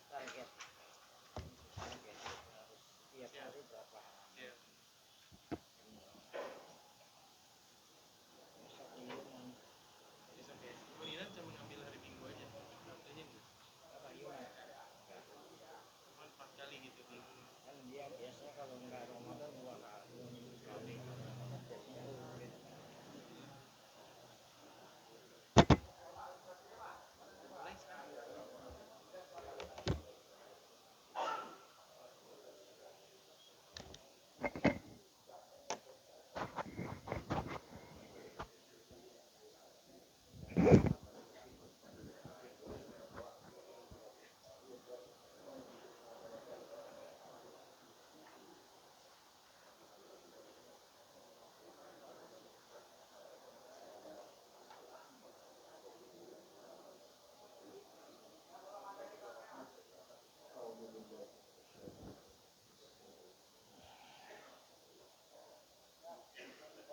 target tiap hari berapa? Kemudian cuma ngambil hari Minggu aja. Cuma 4 kali gitu kan dia biasanya kalau nggak Ramadan 2 kali.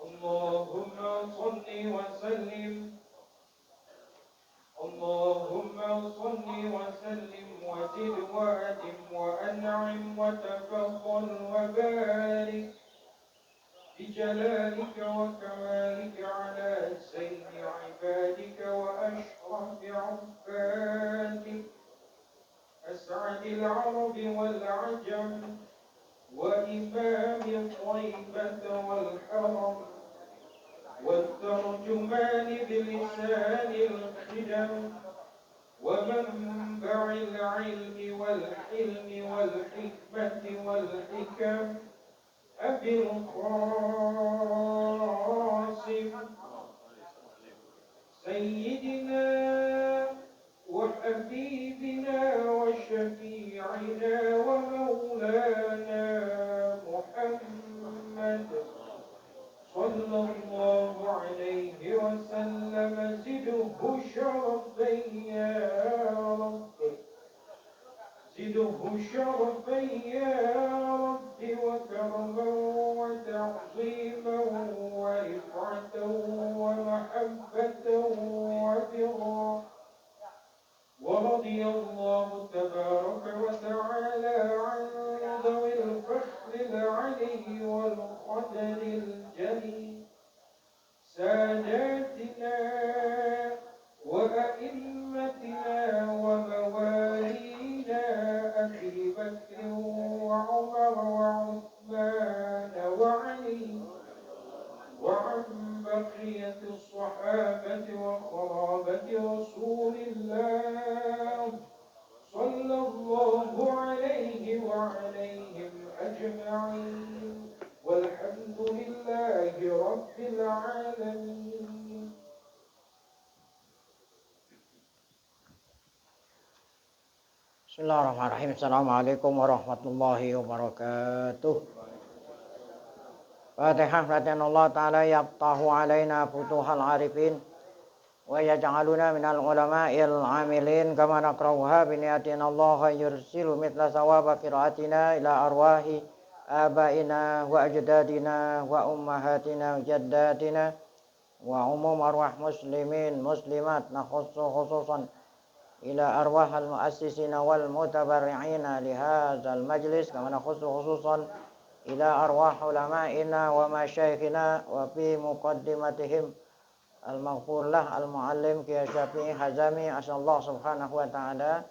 اللهم صل وسلم اللهم صل وسلم وزد وأدم وأنعم وتفضل وبارك بجلالك وكمالك على سيد عبادك وأشرف عبادك أسعد العرب والعجم وإمام طيبة والحرم والترجمان بلسان الخدم ومنبع العلم والحلم والحكمة والحكم أبي القاسم سيدنا وحبيبنا وشفيعنا ومولانا محمد صلى الله عليه وسلم زده شرفا يا رب زده شرفا يا رب وكرما وتعظيما ورفعة ومحبة وبرا ورضي الله تبارك وتعالى عن ذوي الفخر العلي والقدر الجليل ساداتنا وأئمتنا وموالينا أبي بكر وعمر وعثمان وعلي وعن بقية الصحابة وقرابة رسول الله صلى الله عليه وعليهم أجمعين والحمد لله رب العالمين. Bismillahirrahmanirrahim. Assalamualaikum warahmatullahi wabarakatuh. Fatihah. Fatihah Allah Ta'ala yaftahu alaina futuhal arifin wa yaj'aluna minal ulama'il amilin kama nakrauha biniyatina Allah yursilu mitla sawaba qiraatina ila arwahi abaina wa ajdadina wa ummahatina wa jaddatina wa umum arwah muslimin muslimat nakhussu khususan ila arwah al-muassisina wal mutabarri'ina li hadzal majlis kama nakhussu khususan ila arwah ulama'ina wa masyayikhina wa fi muqaddimatihim al-maghfur lah al-muallim Kiai Syafi'i Hazami asallahu subhanahu wa ta'ala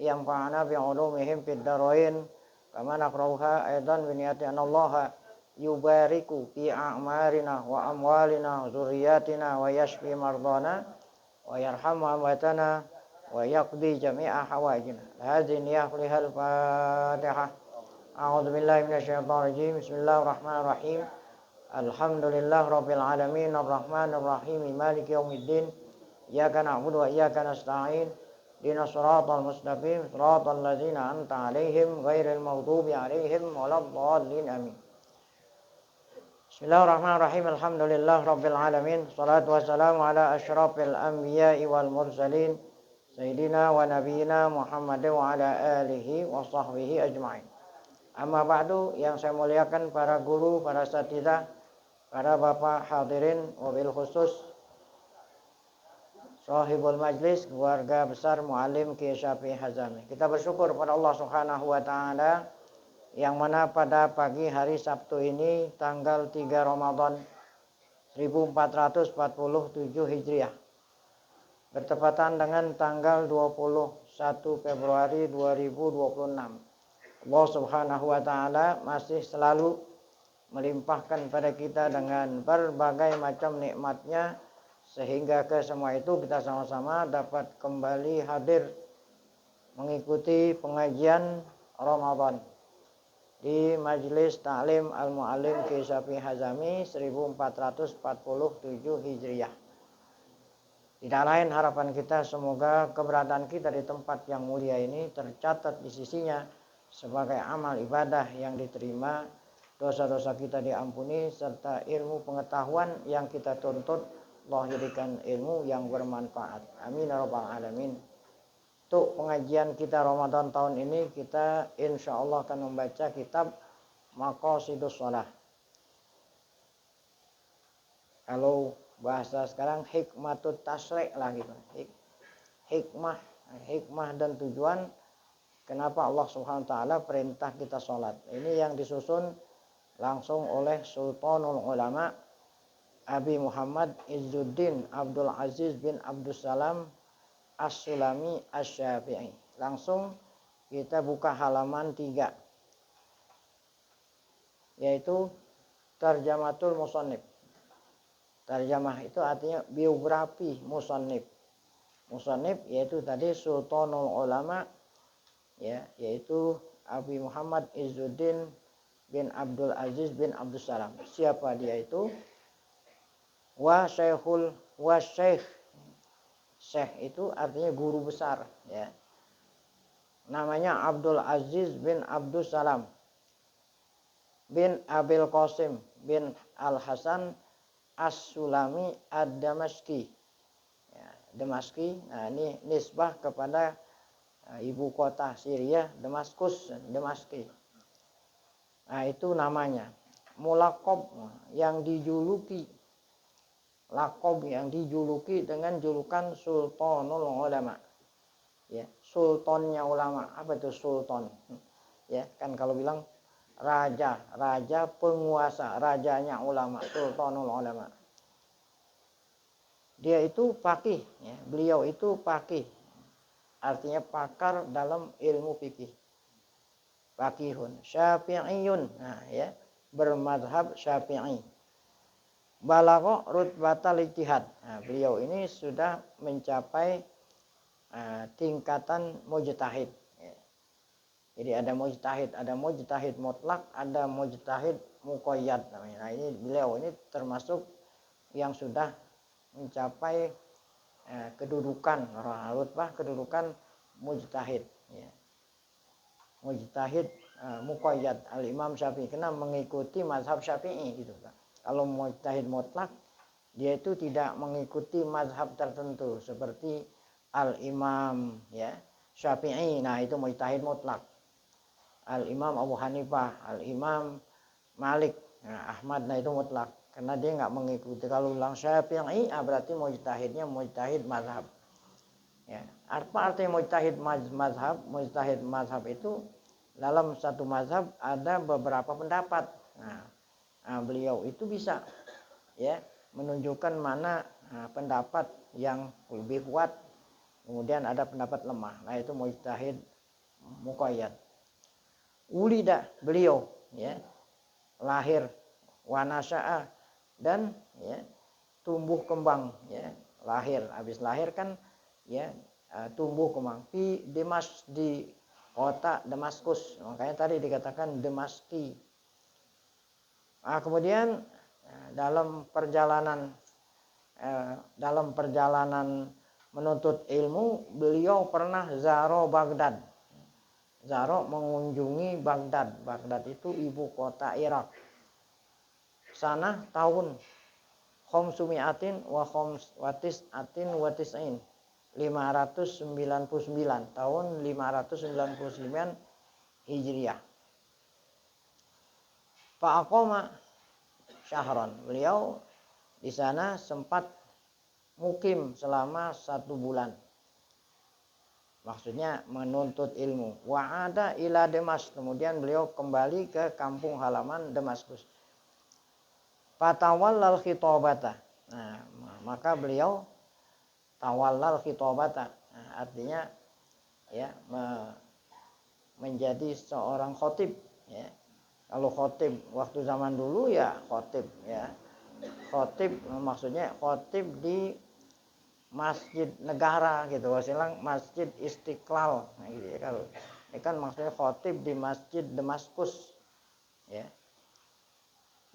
yang fa'ana bi ulumihim fid darain kama nakrauha aidan bi niyati anallaha yubariku fi a'marina wa amwalina wa zurriyatina wa yashfi mardana wa yarhamu amwatana wa yaqdi jami'a hawaijina hadhihi niyah lihal fatihah. A'udzu billahi minasyaitonir rajim. Bismillahirrahmanirrahim. Alhamdulillah rabbil alamin arrahmanir rahim maliki yaumiddin. Iyyaka na'budu wa iyyaka nasta'in. Ihdinas siratal mustaqim, siratal ladzina an'amta 'alaihim ghairil maghdubi 'alaihim waladdallin. Amin. Bismillahirrahmanirrahim. Alhamdulillah rabbil alamin. Shalatu wassalamu ala asyrafil anbiya'i wal mursalin sayyidina wa nabiyyina Muhammad wa ala alihi wa sahbihi ajma'in. Amma ba'du, yang saya muliakan para guru, para asatidzah, para bapak hadirin, wabil khusus Sahibul majlis, keluarga besar Muallim Kiai Syafi'i Hazami. Kita bersyukur pada Allah Subhanahu wa taala yang mana pada pagi hari Sabtu ini tanggal 3 Ramadan 1447 Hijriah bertepatan dengan tanggal 21 Februari 2026. Allah Subhanahu wa taala masih selalu melimpahkan pada kita dengan berbagai macam nikmatnya, sehingga ke semua itu kita sama-sama dapat kembali hadir mengikuti pengajian Ramadan di Majelis Ta'lim Al-Muallim Kiai Syafi'i Hazami 1447 Hijriah. Tidak lain harapan kita semoga keberadaan kita di tempat yang mulia ini tercatat di sisinya sebagai amal ibadah yang diterima, dosa-dosa kita diampuni, serta ilmu pengetahuan yang kita tuntut Allah jadikan ilmu yang bermanfaat. Amin ya rabbal alamin. Untuk pengajian kita Ramadan tahun ini, kita insya Allah akan membaca kitab Maqasidus Shalah. Kalau bahasa sekarang hikmatut tasyri' lah gitu. Hikmah dan tujuan kenapa Allah Subhanahu wa taala perintah kita sholat. Ini yang disusun langsung oleh Sultanul Ulama Abi Muhammad Izzuddin Abdul Aziz bin Abdus Salam As-Sulami Asy-Syafi'i. Langsung kita buka halaman 3, yaitu Tarjamatul Musannif. Tarjamah itu artinya biografi musannif. Musannif yaitu tadi Sultanul Ulama, ya, yaitu Abi Muhammad Izzuddin bin Abdul Aziz bin Abdus Salam. Siapa dia itu? Syekh. Syekh itu artinya guru besar, ya. Namanya Abdul Aziz bin Abdus Salam bin Abil Qasim bin Al Hasan As-Sulami Ad-Damashqi. Ya, Damaski. Nah, ini nisbah kepada ibu kota Syria, Damaskus, Damaski. Nah, itu namanya. Mulaqab yang dijuluki, lakob yang dijuluki dengan julukan Sultanul Ulama. Ya, sultannya ulama. Apa itu sultan? Ya, kan kalau bilang raja penguasa, rajanya ulama, Sultanul Ulama. Dia itu faqih, ya. Beliau itu faqih. Artinya pakar dalam ilmu fikih. Faqihun, Syafi'iyun. Nah, ya, bermadhab Syafi'i. Balagha rutbatal ijtihad. Nah, beliau ini sudah mencapai tingkatan mujtahid. Ya. Jadi ada mujtahid mutlak, ada mujtahid muqayyad namanya. Nah, ini beliau ini termasuk yang sudah mencapai kedudukan rutbah kedudukan mujtahid. Ya. Mujtahid muqayyad al-Imam Syafi'i, karena mengikuti mazhab Syafi'i gitu kan. Kalau mujtahid mutlak, dia itu tidak mengikuti mazhab tertentu seperti al-Imam, ya, Syafi'i. Nah, itu mujtahid mutlak. Al-Imam Abu Hanifah, al-Imam Malik, nah, Ahmad, nah itu mutlak. Karena dia nggak mengikuti. Kalau bilang Syafi'i, berarti mujtahidnya mujtahid mazhab. Ya. Apa artinya mujtahid mazhab? Mujtahid mazhab itu dalam satu mazhab ada beberapa pendapat. Nah, beliau itu bisa, ya, menunjukkan mana pendapat yang lebih kuat, kemudian ada pendapat lemah. Nah, itu mujtahid muqayyad. Ulida, beliau, ya, lahir, wanasya'a, dan, ya, tumbuh kembang, ya, lahir, habis lahir kan, ya, tumbuh kembang di kota Damaskus. Makanya tadi dikatakan Damaski. Nah, kemudian dalam perjalanan menuntut ilmu, beliau pernah zaro Baghdad. Zaro mengunjungi Baghdad. Baghdad itu ibu kota Irak. Sana tahun khamsumi'atin wa khamswatis'atin wa tis'in. 599, tahun 599 Hijriah. Fa'aqoma syahran. Beliau di sana sempat mukim selama 1 bulan. Maksudnya menuntut ilmu. Wa'ada ila Damas, kemudian beliau kembali ke kampung halaman Damaskus. Fatawallal khitobata. Nah, maka beliau tawallal khitobata. Nah, artinya ya menjadi seorang khotib ya. Kalau khotib waktu zaman dulu ya khotib ya. Khotib maksudnya khotib di masjid negara gitu, wasilang masjid Istiqlal nah, gitu ya. Kalau ini kan maksudnya khotib di masjid Damaskus ya,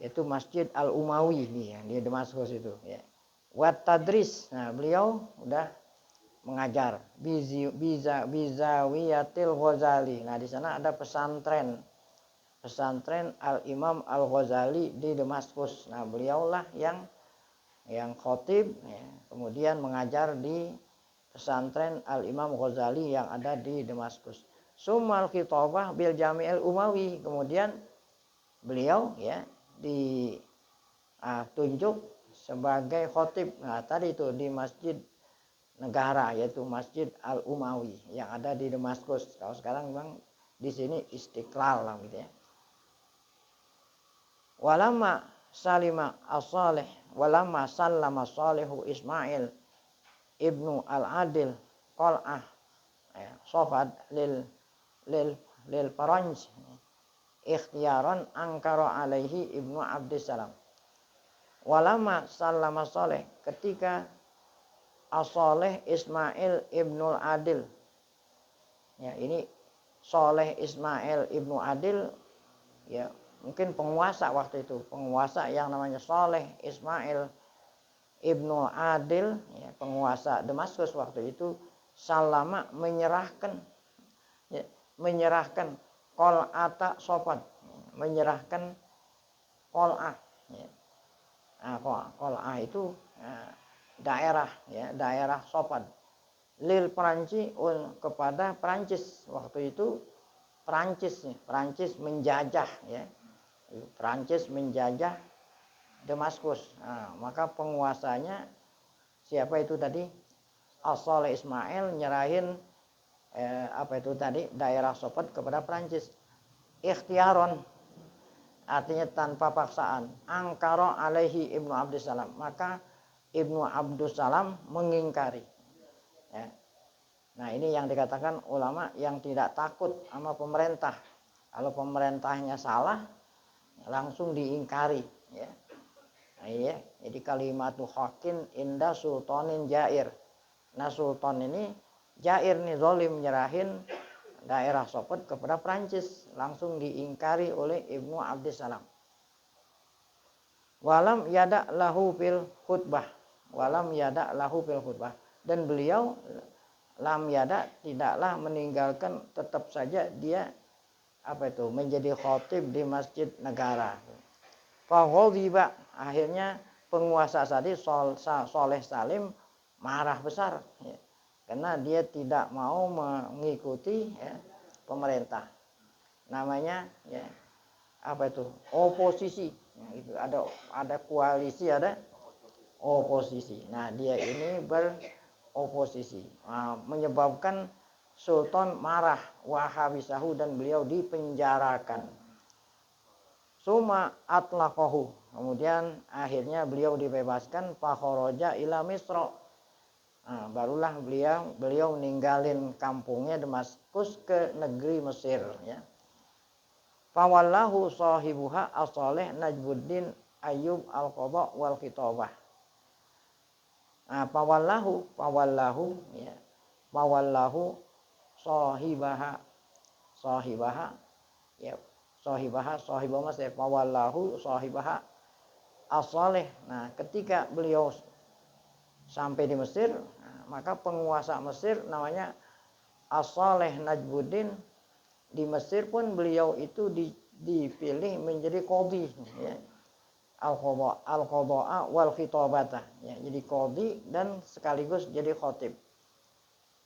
yaitu masjid Al Umawi nih yang di Damaskus itu ya. Wat tadris, nah beliau udah mengajar bizawiyatil Ghazali. Nah di sana ada pesantren Al Imam Al Ghazali di Damaskus. Nah beliaulah yang khotib ya, kemudian mengajar di pesantren Al Imam Ghazali yang ada di Damaskus. Sumal khitabah bil Jami'il Umawi, kemudian beliau ya ditunjuk sebagai khotib. Nah tadi itu di masjid negara yaitu Masjid Al Umawi yang ada di Damaskus. Kalau sekarang memang di sini Istiqlal lah gitu ya. Walamma salima as-salih walamma sallama salihu Ismail ibnu al-Adil qal'ah ya, sofad lil Faranj ikhtiyaran angkara alaihi ibnu Abdissalam. Walamma sallama salih, ketika as-salih Ismail ibnu al-Adil ya, ini Saleh Ismail ibnu Adil ya, mungkin penguasa waktu itu, penguasa yang namanya Saleh Ismail ibnu Adil ya, penguasa Damaskus waktu itu, salama menyerahkan qol'ata sofad, menyerahkan qol'ah ya. Nah, qol'ah itu daerah ya, daerah sofad lil Peranci kepada Perancis waktu itu. Perancis menjajah ya, Perancis menjajah Damaskus. Nah, maka penguasanya siapa itu tadi? As-Saleh Ismail nyerahin apa itu tadi daerah Sofad kepada Perancis. Ikhtiaron artinya tanpa paksaan. Angkara alaihi ibnu Abdussalam, maka ibnu Abdussalam mengingkari. Ya. Nah ini yang dikatakan ulama yang tidak takut sama pemerintah. Kalau pemerintahnya salah langsung diingkari ya. Nah, iya, jadi kalimatu haqqin inda sultanin jair. Nah sultan ini jair nih, zalim, nyerahin daerah Sopot kepada Prancis, langsung diingkari oleh Ibnu Abdissalam. Walam yada lahu fil khutbah, dan beliau lam yada tidaklah meninggalkan, tetap saja dia apa itu menjadi khotib di masjid negara. Faghadiba, akhirnya penguasa tadi Soleh Salim marah besar ya, karena dia tidak mau mengikuti ya, pemerintah. Namanya ya, apa itu oposisi ya, itu ada koalisi, ada oposisi. Nah dia ini beroposisi, menyebabkan Sultan marah, wahabisahu, dan beliau dipenjarakan. Suma atlaqahu, kemudian akhirnya beliau dibebaskan. Fakharaja ila Misra, nah, barulah beliau ninggalin kampungnya Damaskus ke negeri Mesir ya. Fawallahu sahibuha as-Salih Najmuddin Ayyub al-Qadha wal Khitabah. Nah, fawallahu ya. Fawallahu sahibaha ya. Sahibah mas ya, fawallahu sahibaha as-Salih. Nah, ketika beliau sampai di Mesir, maka penguasa Mesir namanya As-Salih Najmuddin. Di Mesir pun beliau itu dipilih menjadi qadhi ya. Al-qadha wal khitabata ya, jadi qadhi dan sekaligus jadi khatib.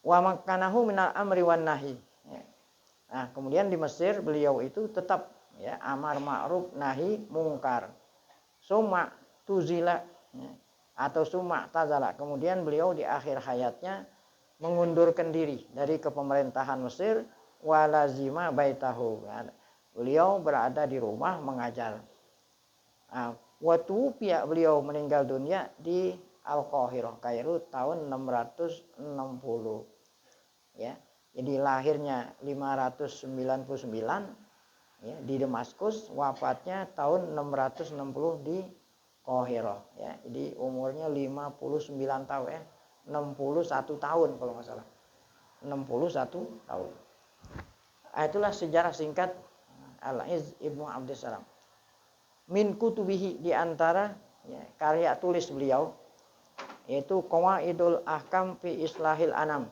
Wa makkanahu minal amri wan nahi ya. Nah, kemudian di Mesir beliau itu tetap ya amar ma'ruf nahi mungkar. Summa tuzila ya. atau summa tazala. Kemudian beliau di akhir hayatnya mengundurkan diri dari kepemerintahan Mesir, walazima baitahu. Beliau berada di rumah mengajar. Waktu pihak beliau meninggal dunia di Al-Qahirah, Kairo tahun 660. Ya. Jadi lahirnya 599 ya, di Damaskus, wafatnya tahun 660 di Qahirah ya. Jadi umurnya 59 tahun ya. 61 tahun kalau nggak salah. 61 tahun. Itulah sejarah singkat Al-Izz Ibnu Abdussalam. Min kutubihi, di antara ya, karya tulis beliau yaitu Qawaidul Ahkam fi Islahil Anam.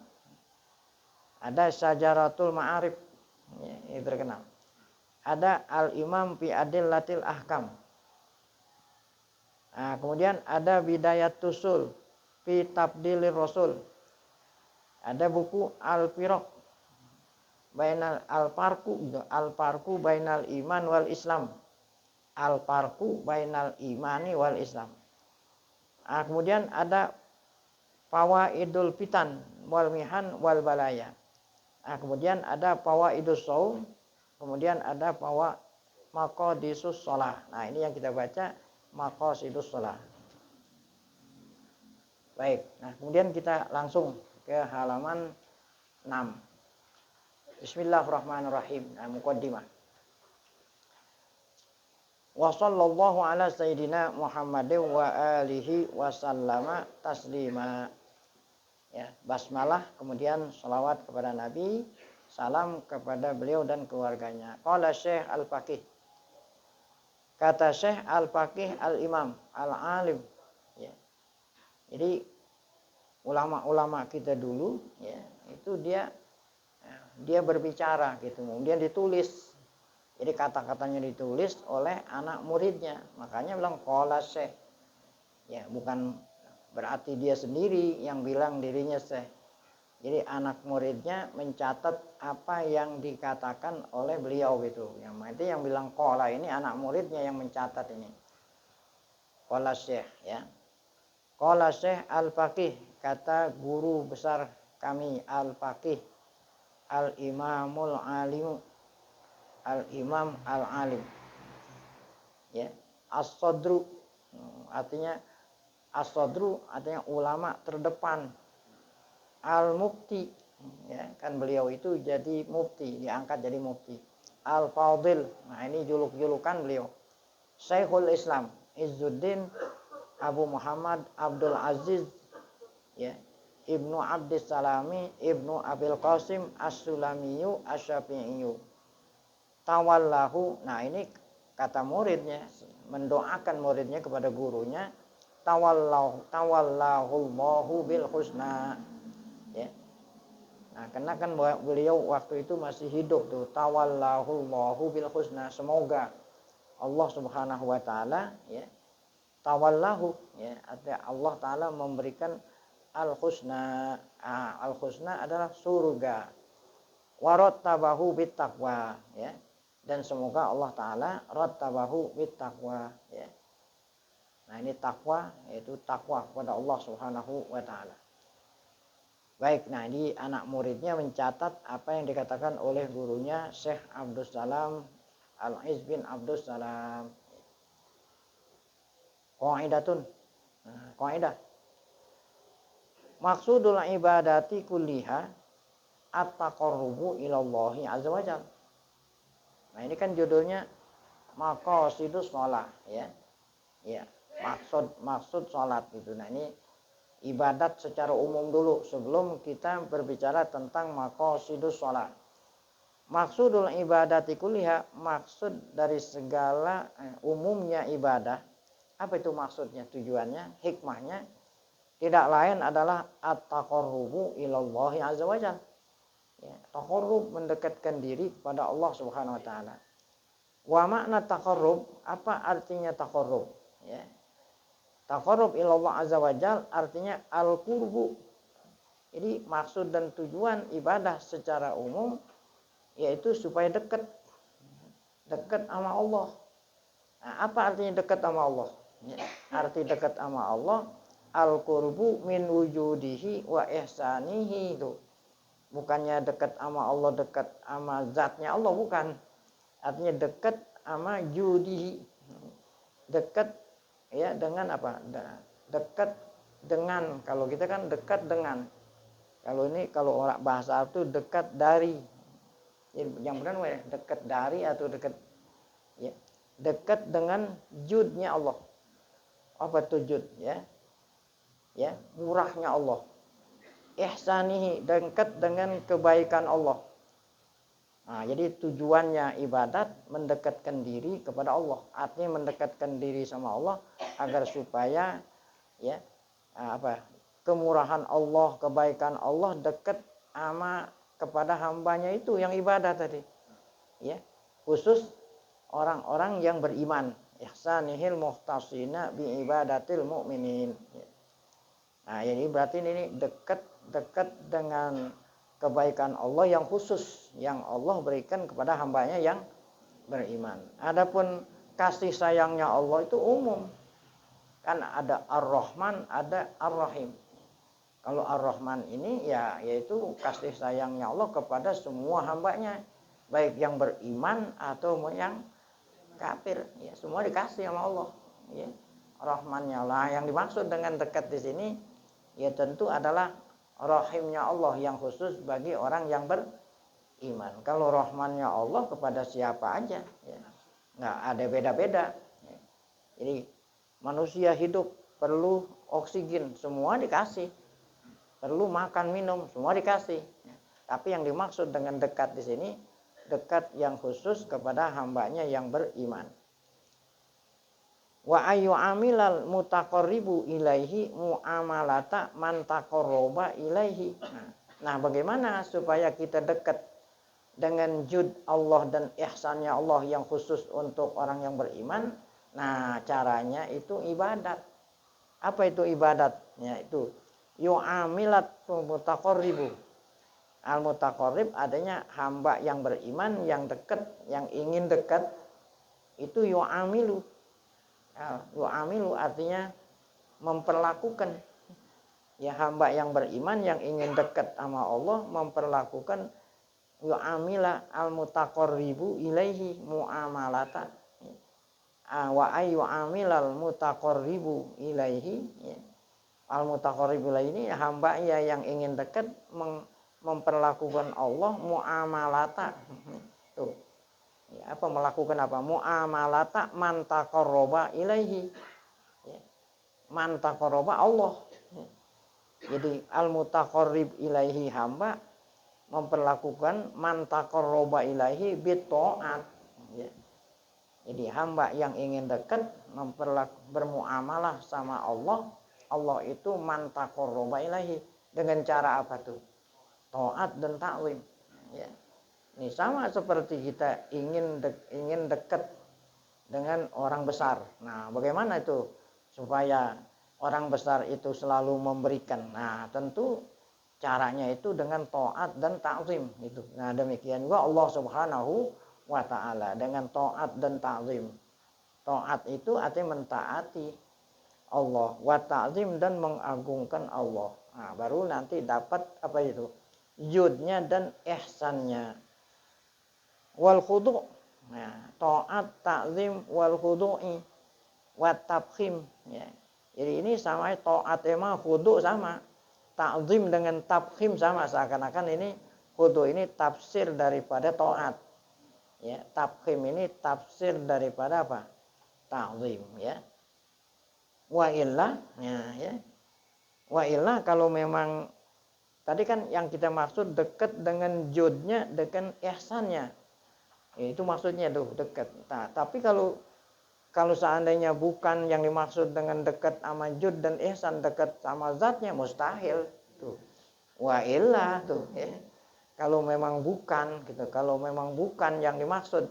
Ada Syajaratul Ma'arif ya, ini terkenal. Ada Al-Imam fi Adillatil Ahkam. Kemudian ada Bidayatus Usul fi Tabdilir Rasul. Ada buku Al-Firaq bainal Al-Farqu bainal iman wal Islam. Al-Farqu bainal imani wal Islam. Kemudian ada Fawaidul Fitan wal Mihan wal Balaya. Kemudian ada Fawaidus Shaum. Kemudian ada Maqadisus Shalah. Nah, ini yang kita baca, Maqasidus Shalah. Baik. Nah, kemudian kita langsung ke halaman 6. Bismillahirrahmanirrahim. Muqaddimah. Wa sallallahu ala sayyidina Muhammadin wa alihi wa sallama taslima. Ya, basmalah, kemudian salawat kepada Nabi, salam kepada beliau dan keluarganya. Qala Syekh Al-Faqih. Kata Syekh Al-Faqih Al-Imam Al-Alim. Ya. Jadi ulama-ulama kita dulu ya, itu dia berbicara gitu, kemudian ditulis. Jadi kata-katanya ditulis oleh anak muridnya. Makanya bilang qala Syekh. Ya, bukan berarti dia sendiri yang bilang dirinya Syekh. Jadi anak muridnya mencatat apa yang dikatakan oleh beliau gitu. Yang bilang qala ini anak muridnya yang mencatat ini. Qala Syekh ya. Qala Syekh Al-Faqih, kata guru besar kami Al-Faqih Al-Imamul Alim, Al-Imam Al-Alim ya. As-Sadru artinya ulama terdepan. Al-Mufti ya, kan beliau itu jadi mufti, diangkat jadi mufti. Al-Fadil, nah ini juluk-julukan beliau. Syekhul Islam Izzuddin Abu Muhammad Abdul Aziz ya, Ibnu Abdis Salami Ibnu Abil Qasim As-Sulamiyu Asy-Syafi'iyu. Tawallahu, nah ini kata muridnya, mendoakan muridnya kepada gurunya, tawallahullahu bil husna ya. Nah, karena kan beliau waktu itu masih hidup tuh, tawallahullahu bil husna, semoga Allah Subhanahu wa taala ya, tawallahu ya, artinya Allah taala memberikan al-husna. Al-husna adalah surga. Warattabahu bit taqwa ya. Dan semoga Allah taala rattabahu bit taqwa ya. Nah, ini takwa, yaitu takwa kepada Allah Subhanahu wa taala. Baik, nah ini anak muridnya mencatat apa yang dikatakan oleh gurunya Syekh Abdus Salam Al-Izz bin Abdus Salam. Qaidatun. Qaidah. Maksudul ibadati kulliha at-taqarrubu ilallahi azza wajalla. Nah, ini kan judulnya Maqasidus Shalah ya. Ya, maksud salat itu. Nah, ini ibadat secara umum dulu sebelum kita berbicara tentang Maqasidus Shalah. Maksudul ibadati kulliha, maksud dari segala umumnya ibadah. Apa itu maksudnya, tujuannya, hikmahnya? Tidak lain adalah at-taqarrubu ilallahi azza wajalla. Ya, taqarrub, mendekatkan diri kepada Allah Subhanahu wa taala. Wa makna taqarrub, apa artinya taqarrub? Ya. Taqarrub ilallah azza wajalla artinya al-qurbu. Jadi maksud dan tujuan ibadah secara umum yaitu supaya dekat sama Allah. Nah, apa artinya dekat sama Allah? Ya, arti dekat sama Allah al-qurbu min wujudihi wa ihsanihi itu. Bukannya dekat sama Allah, dekat sama zatnya Allah, bukan. Artinya dekat sama judihi. Dekat ya dengan apa? Dekat dengan, kalau kita kan dekat dengan. Kalau ini kalau orang bahasa Arab itu dekat dari. Jadi yang benar dekat dari atau dekat ya. Dekat dengan judnya Allah. Apa itu jud ya? Ya, murahnya Allah. Ihsanihi, dekat dengan kebaikan Allah. Nah, jadi tujuannya ibadat mendekatkan diri kepada Allah. Artinya mendekatkan diri sama Allah agar supaya ya kemurahan Allah, kebaikan Allah dekat sama kepada hambanya itu yang ibadah tadi. Ya, khusus orang-orang yang beriman. Ihsanihil muhtasina bi ibadatil mu'minin. Nah, jadi berarti ini dekat dengan kebaikan Allah yang khusus yang Allah berikan kepada hambanya yang beriman. Adapun kasih sayangnya Allah itu umum. Kan ada Ar-Rahman, ada Ar-Rahim. Kalau Ar-Rahman ini ya yaitu kasih sayangnya Allah kepada semua hambanya, baik yang beriman atau yang kafir, ya semua dikasih sama Allah. Ya. Rahmannya Allah. Yang dimaksud dengan dekat di sini ya tentu adalah rahimnya Allah yang khusus bagi orang yang beriman. Kalau rahmannya Allah kepada siapa aja, ya. Nggak ada beda-beda. Ya. Jadi manusia hidup perlu oksigen, semua dikasih. Perlu makan minum, semua dikasih. Ya. Tapi yang dimaksud dengan dekat di sini, dekat yang khusus kepada hambanya yang beriman. Wa ayu amilal mutaqarribu ilaihi muamalata man taqarraba ilaihi. Nah, bagaimana supaya kita dekat dengan jud Allah dan ihsannya Allah yang khusus untuk orang yang beriman? Nah, caranya itu ibadat. Apa itu ibadat? Ya, itu yu'amilat mutaqarribu. Al-mutaqarrib adanya hamba yang beriman, yang dekat, yang ingin dekat, itu yu'amilu. Yu'amilu artinya memperlakukan. Ya, hamba yang beriman yang ingin dekat sama Allah memperlakukan yu'amila al-mutaqarribu ilaihi mu'amalata. Wa ayu amilal mutaqarribu ilaihi. Al-mutaqarribu ilaihi hamba yang ingin dekat memperlakukan Allah mu'amalata. Tuh. Ya, apa melakukan apa? Mu'amalata man taqarraba ilaihi. Ya. Man taqarraba Allah. Ya. Jadi al-mutaqarrib ilaihi hamba memperlakukan man taqarraba ilaihi bitaat. Ya. Jadi hamba yang ingin dekat bermuamalah sama Allah. Allah itu man taqarraba ilaihi dengan cara apa tuh? Taat dan ta'zim. Ya. Ini sama seperti kita ingin dekat dengan orang besar. Nah, bagaimana itu supaya orang besar itu selalu memberikan? Nah, tentu caranya itu dengan taat dan ta'zim itu. Nah, demikian juga Allah Subhanahu wa taala dengan taat dan ta'zim. Taat itu artinya mentaati Allah, wa ta'zim dan mengagungkan Allah. Nah, baru nanti dapat apa itu? Judnya dan ihsannya. Wal khudu', nah, taat, ta'zim, wal khudu'i, wa tabkhim. Ya. Jadi ini sama taat emang khudu' sama, ta'zim dengan tabkhim sama, seakan-akan ini khudu' ini tafsir daripada taat. Ya, tabkhim ini tafsir daripada apa? Ta'zim. Ya. Wa illa, ya. Wa illa kalau memang tadi kan yang kita maksud dekat dengan judnya, dengan ihsannya. Itu maksudnya tuh dekat. Nah, tapi kalau seandainya bukan yang dimaksud dengan dekat sama jud dan ihsan, dekat sama zatnya, mustahil tuh. Wa illa tuh ya. Kalau memang bukan gitu, kalau memang bukan yang dimaksud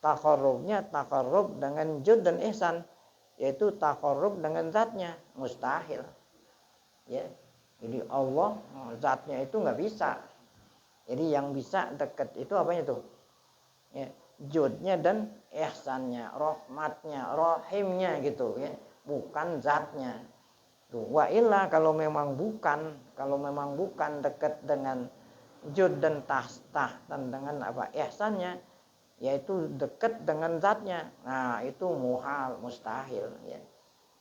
taqarrubnya taqarrub dengan jud dan ihsan, yaitu taqarrub dengan zatnya, mustahil. Ya. Jadi Allah zatnya itu nggak bisa. Jadi yang bisa dekat itu apanya tuh? Ya, judnya dan ihsannya, rahmatnya, rahimnya gitu ya, bukan zatnya. Tuh, wa illa kalau memang bukan dekat dengan jud dan dan dengan apa ihsannya, yaitu dekat dengan zatnya. Nah, itu muhal, mustahil ya.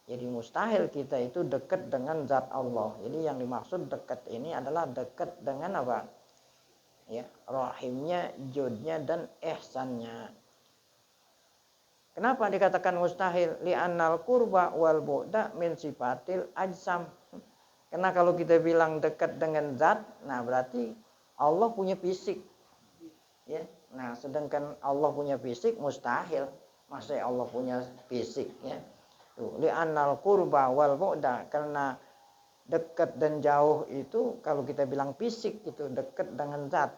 Jadi mustahil kita itu dekat dengan zat Allah. Jadi yang dimaksud dekat ini adalah dekat dengan apa? Ya, rahimnya, judnya dan ihsannya. Kenapa dikatakan mustahil? Li'annal qurba wal bu'da min sifatil ajsam. Karena kalau kita bilang dekat dengan zat, nah berarti Allah punya fisik. Ya. Nah, sedangkan Allah punya fisik mustahil. Masa Allah punya fisik ya. Li'annal qurba wal bu'da, karena dekat dan jauh itu kalau kita bilang fisik itu dekat dengan zat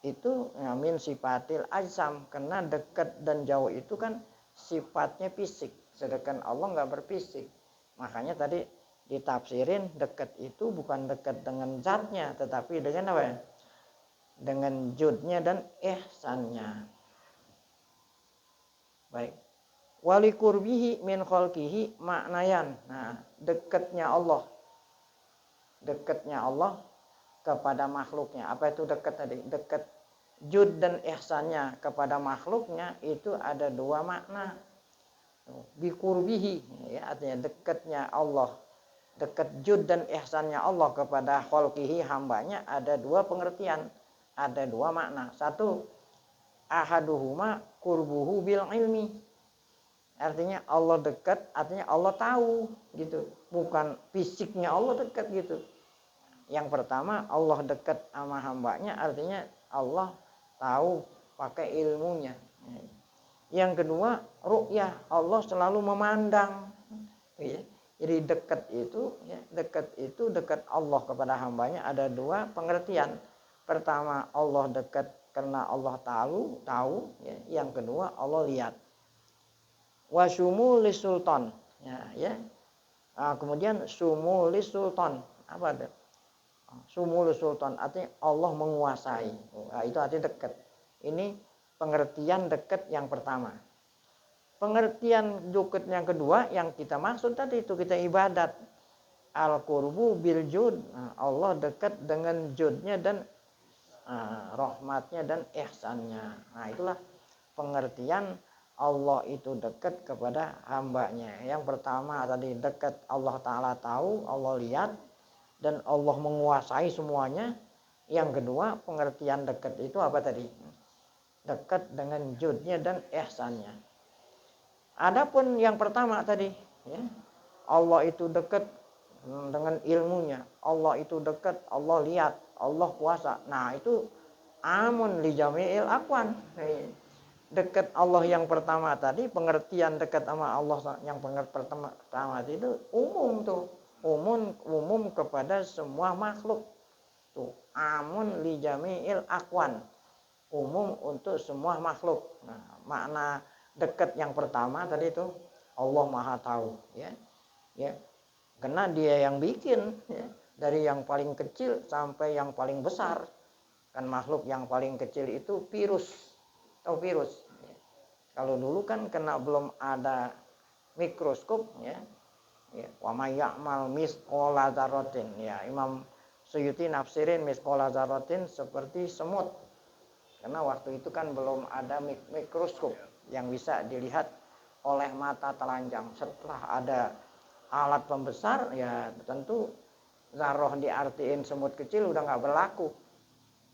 itu ya, min sifatil ajsam, karena dekat dan jauh itu kan sifatnya fisik, sedangkan Allah nggak berfisik. Makanya tadi ditafsirin dekat itu bukan dekat dengan zatnya tetapi dengan apa ya? Dengan judnya dan ihsannya. Baik. Wali kurbihi min khalqihi maknayan. Nah, dekatnya Allah kepada makhluknya. Apa itu dekat tadi? Dekat jud dan ihsannya kepada makhluknya itu ada dua makna. Bi kurbihi ya, artinya dekatnya Allah, dekat jud dan ihsannya Allah kepada khalqihi hambanya ada dua pengertian, ada dua makna. Satu, ahaduhuma kurbuhu bil ilmi. Artinya Allah dekat, artinya Allah tahu gitu. Bukan fisiknya Allah dekat gitu. Yang pertama Allah dekat sama hambanya, artinya Allah tahu pakai ilmunya. Yang kedua ru'yah, Allah selalu memandang. Jadi dekat itu dekat Allah kepada hambanya ada dua pengertian. Pertama Allah dekat karena Allah tahu ya. Yang kedua Allah lihat. Wasumulis sultan ya. Kemudian sumulis sultan apa itu? Sumulis sultan artinya Allah menguasai. Itu artinya dekat. Ini pengertian dekat yang pertama. Pengertian dekat yang kedua yang kita maksud tadi itu kita ibadat. Al-qurbu bil jud. Allah dekat dengan judnya dan rahmatnya dan ihsannya. Nah, itulah pengertian Allah itu dekat kepada hambanya. Yang pertama tadi dekat Allah Ta'ala tahu, Allah lihat, dan Allah menguasai semuanya. Yang kedua pengertian dekat itu apa tadi? Dekat dengan judnya dan ihsannya. Adapun yang pertama tadi ya, Allah itu dekat dengan ilmunya, Allah itu dekat, Allah lihat, Allah kuasa. Nah itu amun li jami'il akwan. Dekat Allah yang pertama tadi, pengertian dekat sama Allah yang pertama itu umum tuh, umum kepada semua makhluk tuh, amun li jami'il akwan, umum untuk semua makhluk. Nah, makna dekat yang pertama tadi itu Allah Maha tahu ya karena Dia yang bikin ya, dari yang paling kecil sampai yang paling besar. Kan makhluk yang paling kecil itu virus. Tahu virus? Kalau dulu kan karena belum ada mikroskop ya. Wa may ya'mal misqala dzarratin ya. Imam Suyuti nafsirin misqala dzarratin seperti semut. Karena waktu itu kan belum ada mikroskop yang bisa dilihat oleh mata telanjang. Setelah ada alat pembesar ya tentu zarroh diartiin semut kecil udah nggak berlaku.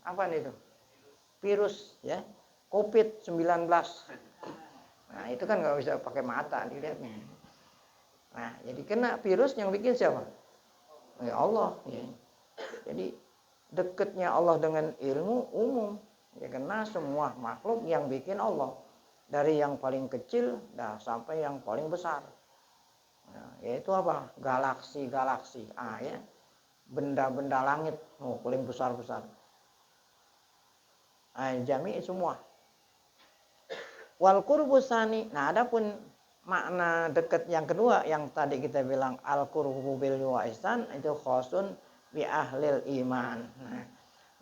Apa nih itu? Virus ya. COVID-19. Nah itu kan nggak bisa pakai mata dilihatnya. Nah jadi kena virus yang bikin siapa? Ya Allah ya. Jadi dekatnya Allah dengan ilmu umum ya, karena semua makhluk yang bikin Allah, dari yang paling kecil sampai yang paling besar. Nah, yaitu apa? Galaksi-galaksi ya. Benda-benda langit paling besar-besar. Jami semua. Wal qurbusani. Nah, adapun makna dekat yang kedua yang tadi kita bilang al qurbu bil ihsan itu khosun bi ahlil iman.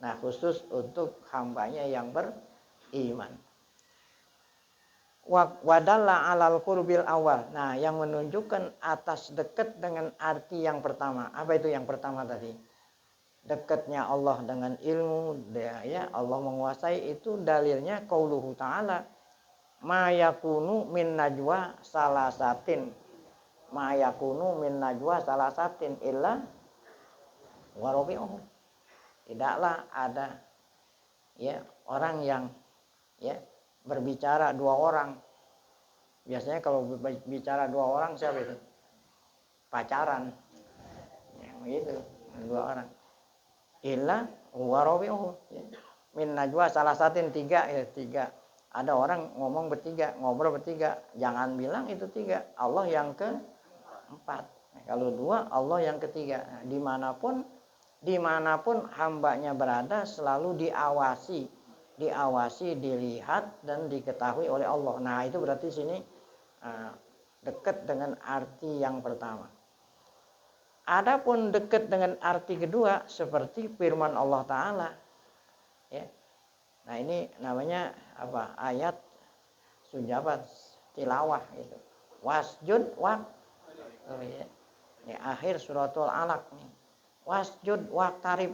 Nah, khusus untuk hambanya yang beriman. wadalla alal qurbil awal. Nah, yang menunjukkan atas dekat dengan arti yang pertama. Apa itu yang pertama tadi? Dekatnya Allah dengan ilmu, ya Allah menguasai, itu dalilnya qauluhu ta'ala ma yakunu min najwa salasatin. Ma yakunu min najwa salasatin illa warabi'uhum. Tidaklah ada ya orang yang ya berbicara dua orang. Biasanya kalau bicara dua orang siapa itu? Pacaran. Ya, begitu, dua orang. Illa warabi'uhum. Ya. Min najwa salasatin, tiga ya, tiga. Ada orang ngomong bertiga, ngobrol bertiga. Jangan bilang itu tiga. Allah yang keempat. Nah, kalau dua, Allah yang ketiga. Nah, dimanapun hambanya berada selalu diawasi, dilihat dan diketahui oleh Allah. Nah, itu berarti sini dekat dengan arti yang pertama. Adapun dekat dengan arti kedua seperti firman Allah Ta'ala. Ya. Nah, ini namanya apa? Ayat sujabat tilawah itu. Wasjud ya. Ini akhir suratul Alaq nih. Wasjud waqtarib.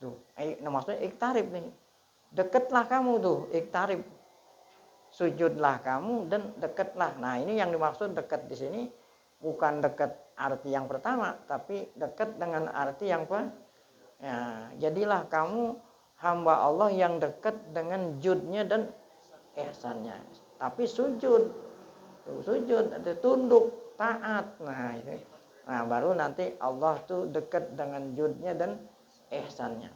Tuh, maksudnya iktarib nih. Dekatlah kamu tuh, iktarib. Sujudlah kamu dan dekatlah. Nah, ini yang dimaksud dekat di sini bukan dekat arti yang pertama, tapi dekat dengan arti yang apa? Ya, jadilah kamu hamba Allah yang dekat dengan judnya dan ihsannya. Tapi sujud, tunduk, taat. Nah, itu. Nah, baru nanti Allah tuh dekat dengan judnya dan ihsannya.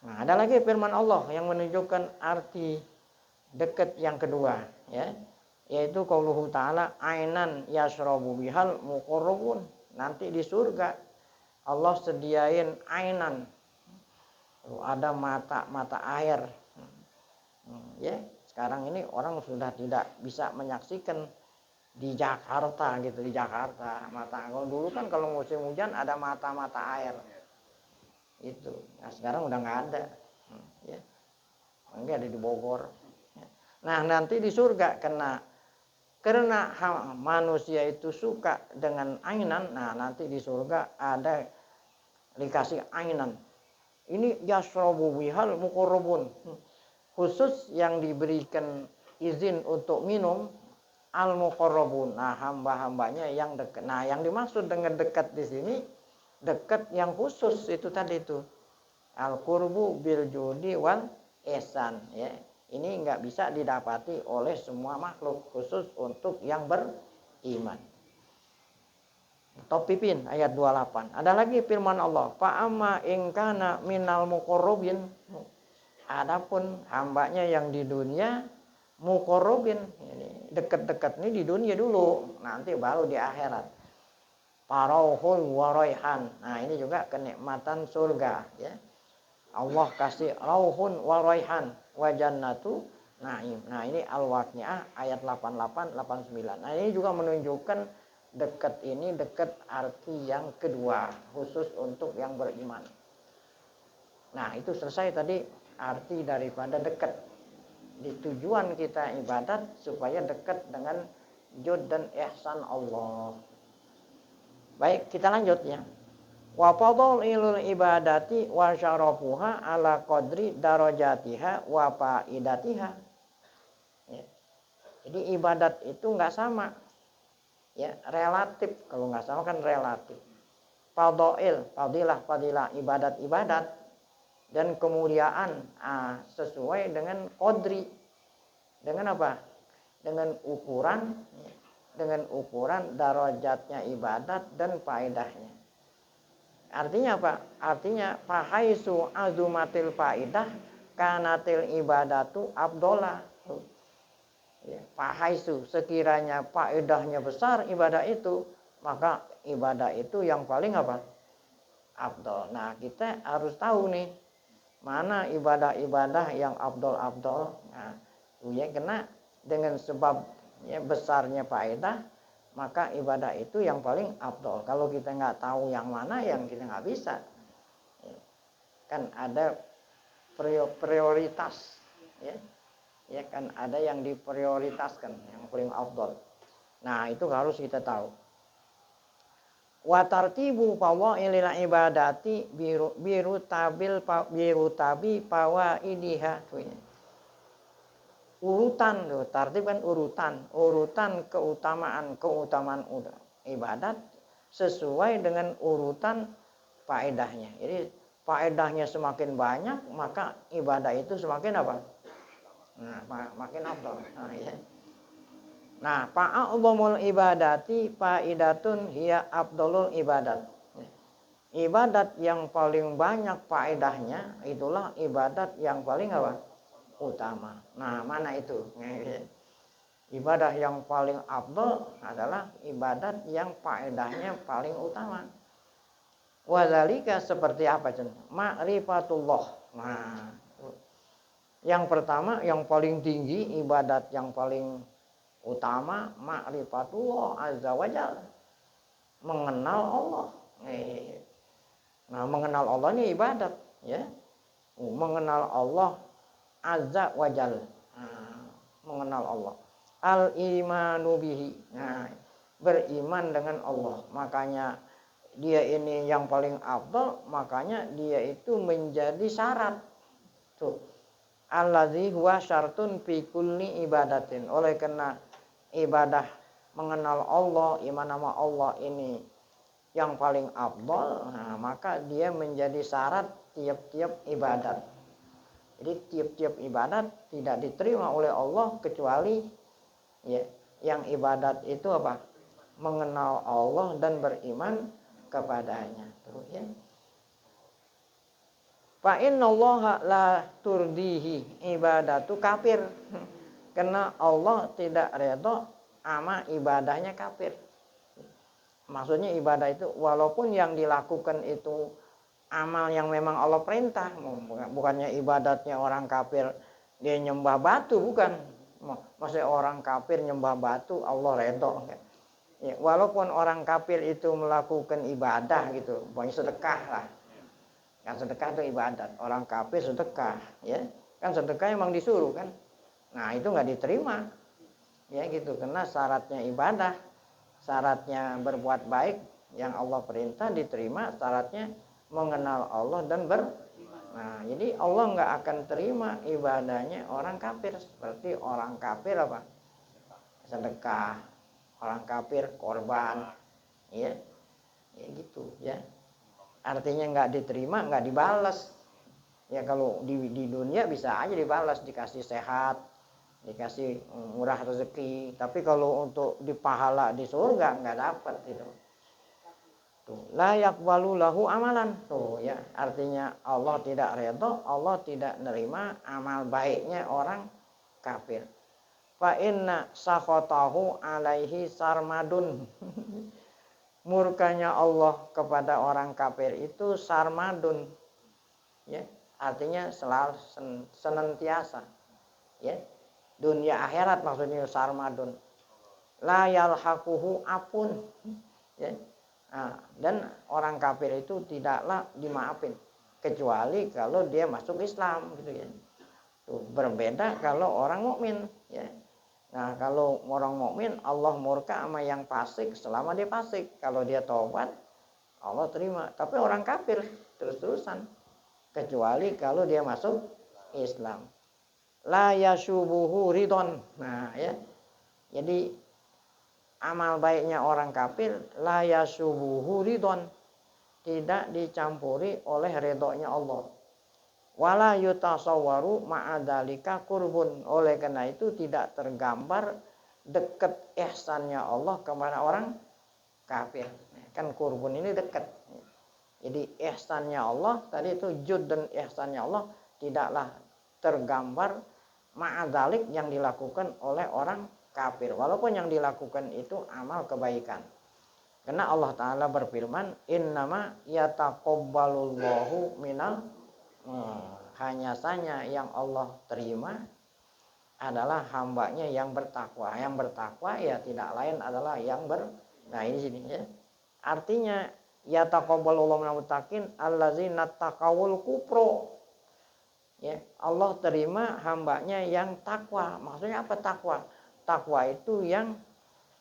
Nah, ada lagi firman Allah yang menunjukkan arti dekat yang kedua, ya, yaitu qauluhu ta'ala ainan yasrabu bihal muqarrabun. Nanti di surga Allah sediain ainan, ada mata air. Ya, sekarang ini orang sudah tidak bisa menyaksikan di Jakarta gitu, di Jakarta mata. Kalau dulu kan kalau musim hujan ada mata air itu. Nah, sekarang udah nggak ada. Ya, enggak ada di Bogor. Nah, nanti di surga karena manusia itu suka dengan ainan. Nah, nanti di surga ada dikasih ainan. Ini yasrabu bihal muqarrabun. Khusus yang diberikan izin untuk minum al muqarrabun. Nah, hamba-hambanya yang dekat. Nah, yang dimaksud dengan dekat di sini dekat yang khusus itu tadi itu. Al qurbu bil judi wal ihsan, ya. Ini nggak bisa didapati oleh semua makhluk, khusus untuk yang beriman. Topipin ayat 28. Ada lagi firman Allah, fa amma in kana minal muqarrabin. Adapun hambanya yang di dunia muqarrabin, ini dekat-dekat ini di dunia dulu, nanti baru di akhirat. Farauhun wa raihan. Nah, ini juga kenikmatan surga, ya. Allah kasih rauhun wa raihan wa jannatu naim. Nah, ini Al-Waqiah ayat 88 89. Nah, ini juga menunjukkan dekat ini dekat arti yang kedua, khusus untuk yang beriman. Nah, itu selesai tadi arti daripada dekat. Di tujuan kita ibadat supaya dekat dengan jud dan ihsan Allah. Baik, kita lanjut ya. Wa fadhailul ibadati wa syarafuha ala qadri darajatiha wa faidatiha. Ya. Jadi ibadat itu enggak sama. Ya, relatif. Kalau enggak sama kan relatif. Fadilah ibadat dan kemuliaan sesuai dengan qadri. Dengan apa? Dengan ukuran darajatnya ibadat dan faedahnya. Artinya apa? Artinya fahaisu azumatil faidah kanatil ibadatu abdolah. Ya, fahaisu sekiranya faedahnya besar ibadah itu, maka ibadah itu yang paling apa? Abdol. Nah, kita harus tahu nih mana ibadah-ibadah yang abdol. Nah, ya kena dengan sebab ya, besarnya faedah, maka ibadah itu yang paling afdol. Kalau kita nggak tahu yang mana, yang kita nggak bisa. Kan ada prioritas. Ya. Ya kan ada yang diprioritaskan, yang paling afdal. Nah, itu harus kita tahu. Wa tartibu fawailil ibadati biru tabi fawaidiha. Urutan tuh, tartib kan urutan keutamaan ibadat sesuai dengan urutan faedahnya. Jadi faedahnya semakin banyak, maka ibadah itu semakin apa? Nah, makin afdal. Nah, ya. Nah, fa'a'dhamul ibadati faidatun hiya afdalul ibadat. Ibadat yang paling banyak faedahnya itulah ibadat yang paling apa? Utama. Nah, mana itu? Ibadah yang paling afdal adalah ibadat yang faedahnya paling utama. Wadzalika seperti apa, Cen? Ma'rifatullah. Nah, yang pertama yang paling tinggi ibadat yang paling utama ma'rifatullah azza wajalla, mengenal Allah. Nah, mengenal Allah ini ibadat, ya. Mengenal Allah azza wajalla. Nah, mengenal Allah. Al imanu bihi. Nah, beriman dengan Allah. Makanya dia ini yang paling afdal, makanya dia itu menjadi syarat. Tuh. Allazi huwa syartun fi kulli ibadatin. Oleh karena ibadah mengenal Allah, iman nama Allah ini yang paling afdal, nah, maka dia menjadi syarat tiap-tiap ibadat. Jadi tiap-tiap ibadat tidak diterima oleh Allah kecuali ya yang ibadat itu apa? Mengenal Allah dan beriman kepadanya. Tuh, ya. Fa innallaha la turdihi ibadatu kafir. Karena Allah tidak redha sama ibadahnya kafir. Maksudnya ibadah itu walaupun yang dilakukan itu amal yang memang Allah perintah, bukannya ibadatnya orang kafir dia nyembah batu, bukan. Maksudnya orang kafir nyembah batu Allah redha. Ya, walaupun orang kafir itu melakukan ibadah gitu, banyak sedekah lah. Kan sedekah itu ibadat. Orang kafir sedekah, ya. Kan sedekah emang disuruh kan. Nah, itu nggak diterima. Ya gitu, karena syaratnya ibadah, syaratnya berbuat baik yang Allah perintah diterima, syaratnya mengenal Allah dan Nah, jadi Allah nggak akan terima ibadahnya orang kafir. Seperti orang kafir apa? Sedekah. Orang kafir korban. Ya. Ya gitu, ya. Artinya nggak diterima, nggak dibalas. Ya kalau di dunia bisa aja dibalas, dikasih sehat, dikasih murah rezeki. Tapi kalau untuk di pahala di surga nggak dapat gitu. Tuh, la yaqbalu lahu amalan. Tuh ya, artinya Allah tidak redha, Allah tidak nerima amal baiknya orang kafir. Fa inna sakhatahu alaihi sarmadun. Murkanya Allah kepada orang kafir itu sarmadun, ya artinya selalu senantiasa, ya dunia akhirat maksudnya sarmadun, la yalhaquhu apun, ya nah, dan orang kafir itu tidaklah dimaafin kecuali kalau dia masuk Islam gitu ya. Tuh, berbeda kalau orang mukmin, ya. Nah, kalau orang mukmin Allah murka sama yang fasik selama dia fasik. Kalau dia taubat Allah terima. Tapi orang kafir terus-terusan kecuali kalau dia masuk Islam. La yasubuhu ridon. Nah, ya. Jadi amal baiknya orang kafir la yasubuhu ridon, tidak dicampuri oleh ridhonya Allah. Wala yutasawwaru ma'adzalika kurbun. Oleh karena itu tidak tergambar dekat ihsannya Allah kepada orang kafir. Kan kurbun ini dekat. Jadi ihsannya Allah tadi itu jud dan ihsannya Allah tidaklah tergambar ma'adzalik yang dilakukan oleh orang kafir. Walaupun yang dilakukan itu amal kebaikan. Karena Allah Ta'ala berfirman, innama yataqabbalullahu minal hanya saja yang Allah terima adalah hambanya yang bertakwa. Yang bertakwa ya tidak lain adalah yang Nah ini sini ya. Artinya yataqabbalullahu minal muttaqin allazina taqawul kufro. ya Allah terima hambanya yang takwa. Maksudnya apa takwa? Takwa itu yang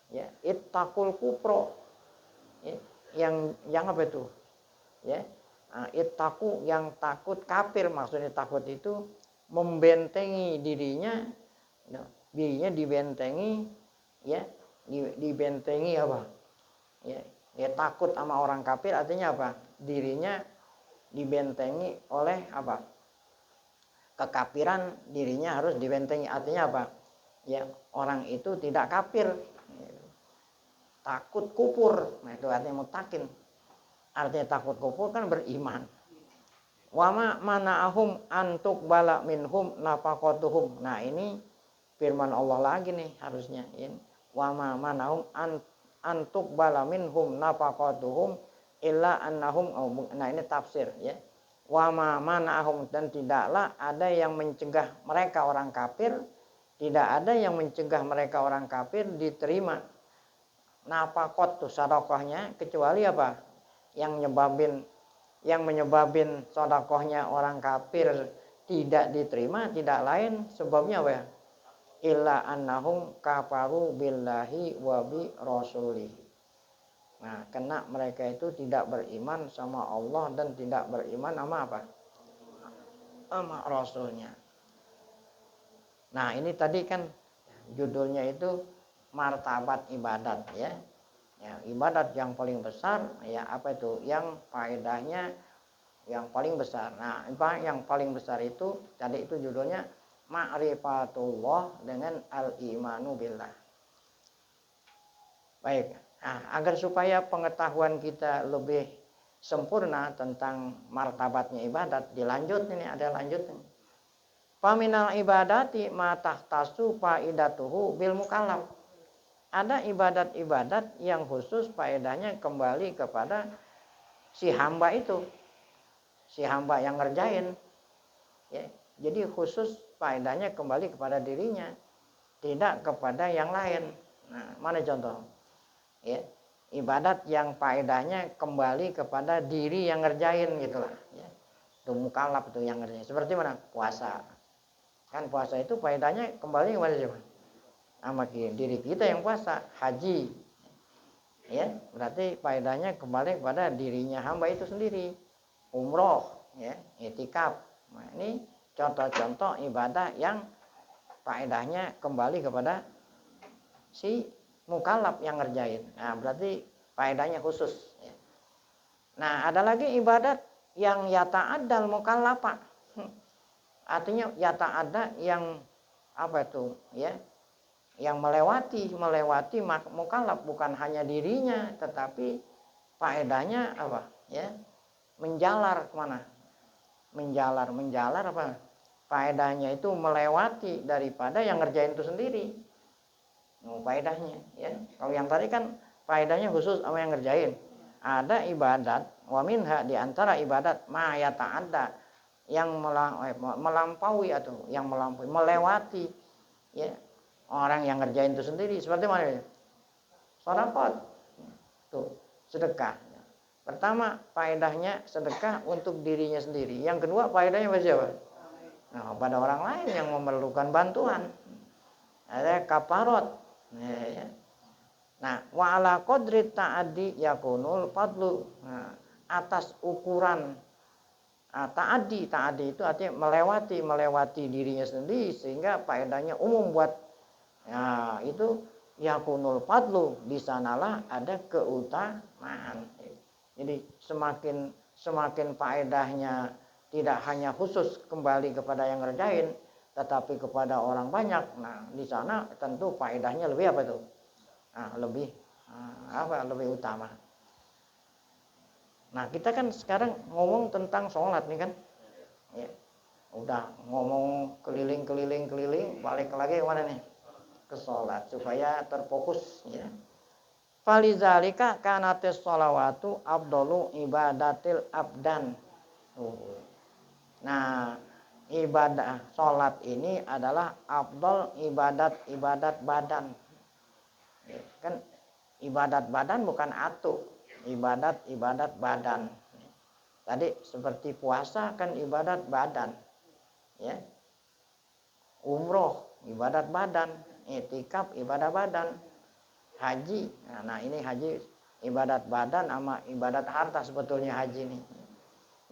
ya ittaqul kufro, ya, yang apa itu? Ya, ittaqu yang takut kafir. Maksudnya takut itu membentengi dirinya, dirinya dibentengi, ya dibentengi apa? Ya takut sama orang kafir artinya apa? Dirinya dibentengi oleh apa? Kekafiran, dirinya harus dibentengi. Artinya apa? Ya orang itu tidak kafir, takut kufur. Nah itu artinya mutakin. Artinya takut kufur kan beriman. Wama mana'ahum antuk bala minhum nafaqatuhum. Nah ini firman Allah lagi nih harusnya. Wama mana'ahum antuk bala minhum nafaqatuhum illa annahum. Nah ini tafsir ya. Wama mana'ahum, dan tidaklah ada yang mencegah mereka orang kafir, tidak ada yang mencegah mereka orang kafir diterima nafaqat tuh sedekahnya, kecuali apa? Yang menyebabin sedekahnya orang kafir tidak diterima, tidak lain sebabnya apa ya? Illa annahum kafaru billahi wa bi rasulih. Nah, karena mereka itu tidak beriman sama Allah dan tidak beriman sama apa? Sama Rasulnya. Nah, ini tadi kan judulnya itu martabat ibadat ya. Ya, ibadat yang paling besar ya apa itu? Yang faedahnya yang paling besar. Nah, yang paling besar itu tadi itu judulnya ma'rifatullah dengan al-imanu billah. Baik. Nah, agar supaya pengetahuan kita lebih sempurna tentang martabatnya ibadat, dilanjut ini ada lanjutnya. Faminal ibadati ma tahtasu faidatuhu bil mukallaf. Ada ibadat-ibadat yang khusus faedahnya kembali kepada si hamba itu. Si hamba yang ngerjain. Ya, jadi khusus faedahnya kembali kepada dirinya, tidak kepada yang lain. Nah, mana contoh? Ya, ibadat yang faedahnya kembali kepada diri yang ngerjain gitulah ya. Itu mukallaf itu yang ngerjain. Seperti mana? Puasa. Kan puasa itu faedahnya kembali kepada siapa? Sama diri kita yang puasa. Haji. Ya, berarti faedahnya kembali kepada dirinya hamba itu sendiri. Umroh, ya, itikaf. Nah, ini contoh-contoh ibadah yang faedahnya kembali kepada si mukallaf yang ngerjain. Nah, berarti faedahnya khusus. Nah, ada lagi ibadat yang yata'addal mukallafa. Artinya yata'adda yang apa itu? Ya, yang melewati mukallaf, bukan hanya dirinya, tetapi faedahnya apa? Ya, menjalar kemana? Menjalar apa? Faedahnya itu melewati daripada yang ngerjain itu sendiri. Faedahnya ya. Kalau yang tadi kan faedahnya khusus sama yang ngerjain. Ada ibadat wa minha, di antara ibadat ma yata'adda yang melampaui atau yang melampaui melewati ya orang yang ngerjain itu sendiri. Seperti mana ya? Sedekah. Tuh, sedekah. Pertama, faedahnya sedekah untuk dirinya sendiri. Yang kedua, faedahnya pada siapa? Nah, pada orang lain yang memerlukan bantuan. Ada kafarot. Ya. Nah, wa ala qadri ta'addi yakunul fadlu. Nah, atas ukuran ta'addi itu artinya melewati dirinya sendiri sehingga faedahnya umum buat ya, itu yakunul fadlu, di sanalah ada keutamaan. Jadi semakin faedahnya tidak hanya khusus kembali kepada yang ngerjain, tetapi kepada orang banyak. Nah, di sana tentu faedahnya lebih apa itu? Nah, lebih utama. Nah, kita kan sekarang ngomong tentang sholat nih kan? Ya. Udah ngomong keliling, balik lagi ke mana nih? Ke sholat supaya terfokus ya. Falizalika kanatis sholawatu afdalu ibadatil abdan. Nah, ibadah sholat ini adalah afdal ibadat badan. Kan ibadat badan bukan atu, ibadat badan. Tadi seperti puasa kan ibadat badan. ya. Umroh ibadat badan, i'tikaf ibadah badan, haji. Nah, ini haji ibadat badan sama ibadat harta sebetulnya haji nih.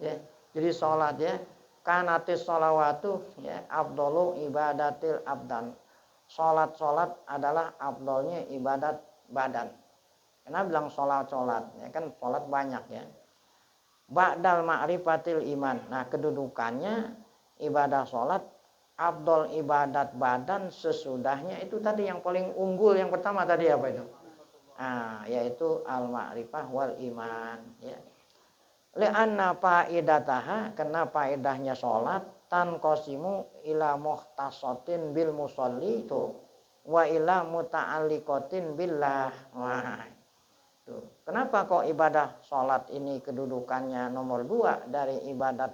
Ya. Jadi sholat ya, kanatis sholawatu ya, afdolu ibadatil abdan. Sholat adalah afdolnya ibadat badan. Kenapa bilang sholat? Ya kan sholat banyak ya. Ba'dal ma'rifatil iman. Nah, kedudukannya ibadah sholat afdol ibadat badan sesudahnya itu tadi yang paling unggul yang pertama tadi apa itu? Nah, yaitu al-ma'rifah wal iman ya. Li'anna faidataha, karena faedahnya sholat tanqasimu ila muhtasatin bil musolli itu wa ila muta'alliqatin billah. Wah, tuh. Kenapa kok ibadah sholat ini kedudukannya nomor 2 dari ibadat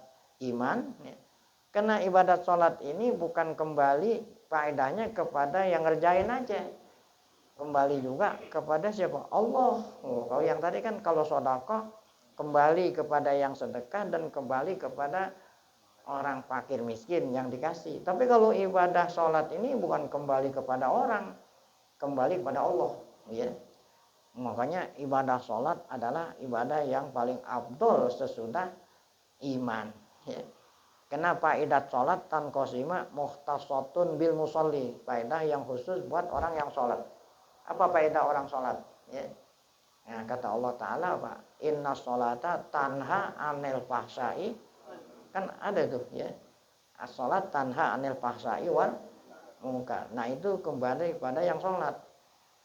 iman ya? Karena ibadat sholat ini bukan kembali faedahnya kepada yang ngerjain aja, kembali juga kepada siapa? Allah. Kalau yang tadi kan kalau sedekah kembali kepada yang sedekah dan kembali kepada orang fakir miskin yang dikasih. Tapi kalau ibadah sholat ini bukan kembali kepada orang, kembali kepada Allah ya. Makanya ibadah sholat adalah ibadah yang paling afdol sesudah iman ya. Kenapa faedah sholat tanqasima muhtasatun bil musolli, faedah yang khusus buat orang yang sholat. Apa faedah orang sholat ya? Nah, kata Allah Ta'ala apa? Inna sholata tanha anil fahsai. Kan ada tuh ya, as-sholat tanha anil fahsai wal munkar. Nah, itu kembali pada yang sholat.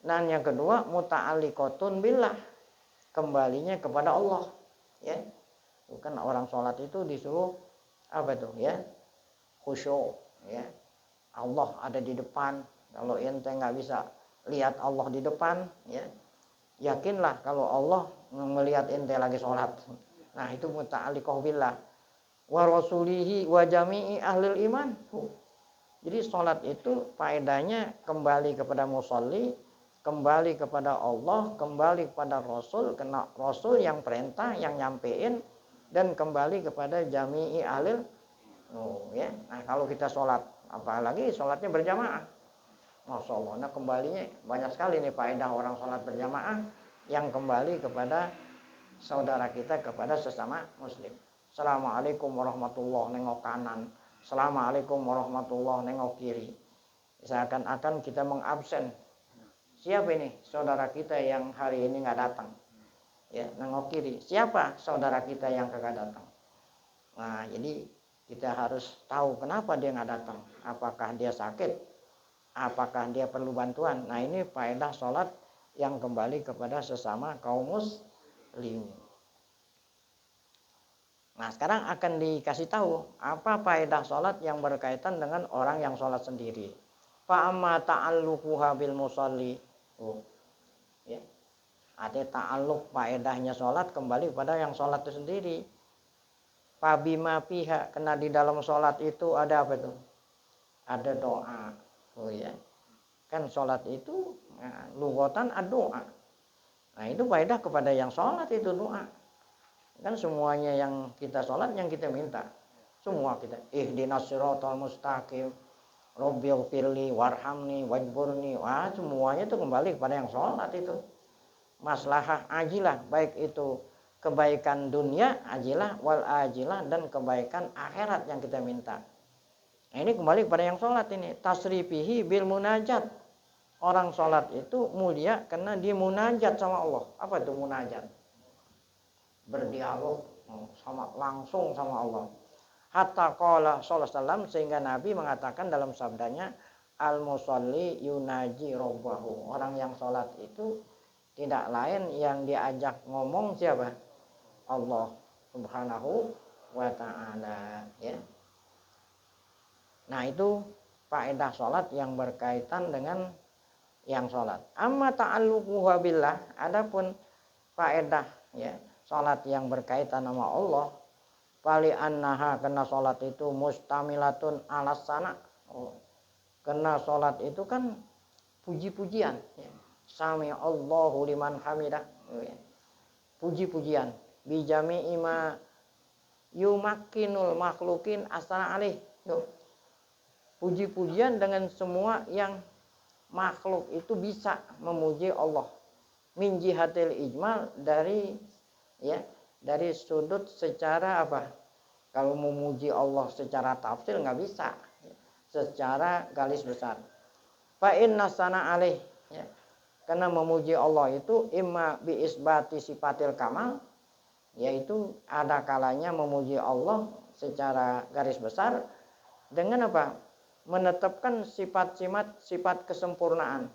Dan yang kedua muta'alliqatun billah, kembalinya kepada Allah ya. Bukan orang sholat itu disuruh apa tuh ya, khusyuk ya, Allah ada di depan. Kalau ente nggak bisa lihat Allah di depan ya, yakinlah kalau Allah melihat ente lagi sholat. Nah, itu muta'alliqah billah wa rasulihi wa jami'i ahlil iman. Jadi sholat itu faedahnya kembali kepada musolli, kembali kepada Allah, kembali kepada Rasul, kena Rasul yang perintah, yang nyampein, dan kembali kepada jami'i ahlil ya. Nah, kalau kita sholat, apalagi sholatnya berjamaah, Masya Allah, nah kembalinya banyak sekali nih faedah orang sholat berjamaah yang kembali kepada saudara kita, kepada sesama muslim. Assalamualaikum warahmatullahi, nengok kanan. Assalamualaikum warahmatullahi, nengok kiri. Seakan-akan kita mengabsen. Siapa ini saudara kita yang hari ini nggak datang? Ya, nengok kiri. Siapa saudara kita yang kagak datang? Nah, jadi kita harus tahu kenapa dia nggak datang. Apakah dia sakit? Apakah dia perlu bantuan? Nah, ini faedah sholat yang kembali kepada sesama kaum muslim. Nah, sekarang akan dikasih tahu apa faedah sholat yang berkaitan dengan orang yang sholat sendiri. Fa'amma ta'alluquha bil musalli. Ya. Ada ta'alluq, faedahnya sholat kembali kepada yang sholat itu sendiri. Fabima fiha, karena di dalam sholat itu ada apa itu? Ada doa. Oh ya, kan sholat itu lughatan ad-doa. Nah, itu faedah kepada yang sholat itu doa. Kan semuanya yang kita sholat yang kita minta, semua kita ihdinas siratal mustaqim, rabbighfirli warhamni wajburni. Wah, semuanya itu kembali kepada yang sholat itu. Maslahah ajilah, baik itu kebaikan dunia ajilah wal ajilah, dan kebaikan akhirat yang kita minta. Nah, ini kembali kepada yang sholat ini. Tasrifihi bil munajat. Orang sholat itu mulia karena dia munajat sama Allah. Apa itu munajat? Berdialog sama langsung sama Allah. Hatta qala sallallahu alaihi wasallam, sehingga Nabi mengatakan dalam sabdanya, al musalli yunaji rabbahu. Orang yang sholat itu tidak lain yang diajak ngomong siapa? Allah Subhanahu wa ta'ala ya. Nah, itu faedah sholat yang berkaitan dengan yang sholat. Amma ta'alluquha billah, adapun faedah ya sholat yang berkaitan sama Allah, fali annaha, karena sholat itu mustamilatun alas sana. Karena sholat itu kan puji-pujian ya. Sami Allahu liman hamidah ya. Puji-pujian bijami ima yumakinul makhlukin asana alih. puji-pujian dengan semua yang makhluk itu bisa memuji Allah. Min jihatil ijmal dari sudut secara apa? Kalau memuji Allah secara tafsir nggak bisa, secara garis besar. Fa inna sana alaih, ya. Karena memuji Allah itu imma bi isbati sifatil kamal, yaitu ada kalanya memuji Allah secara garis besar dengan apa? Menetapkan sifat kesempurnaan.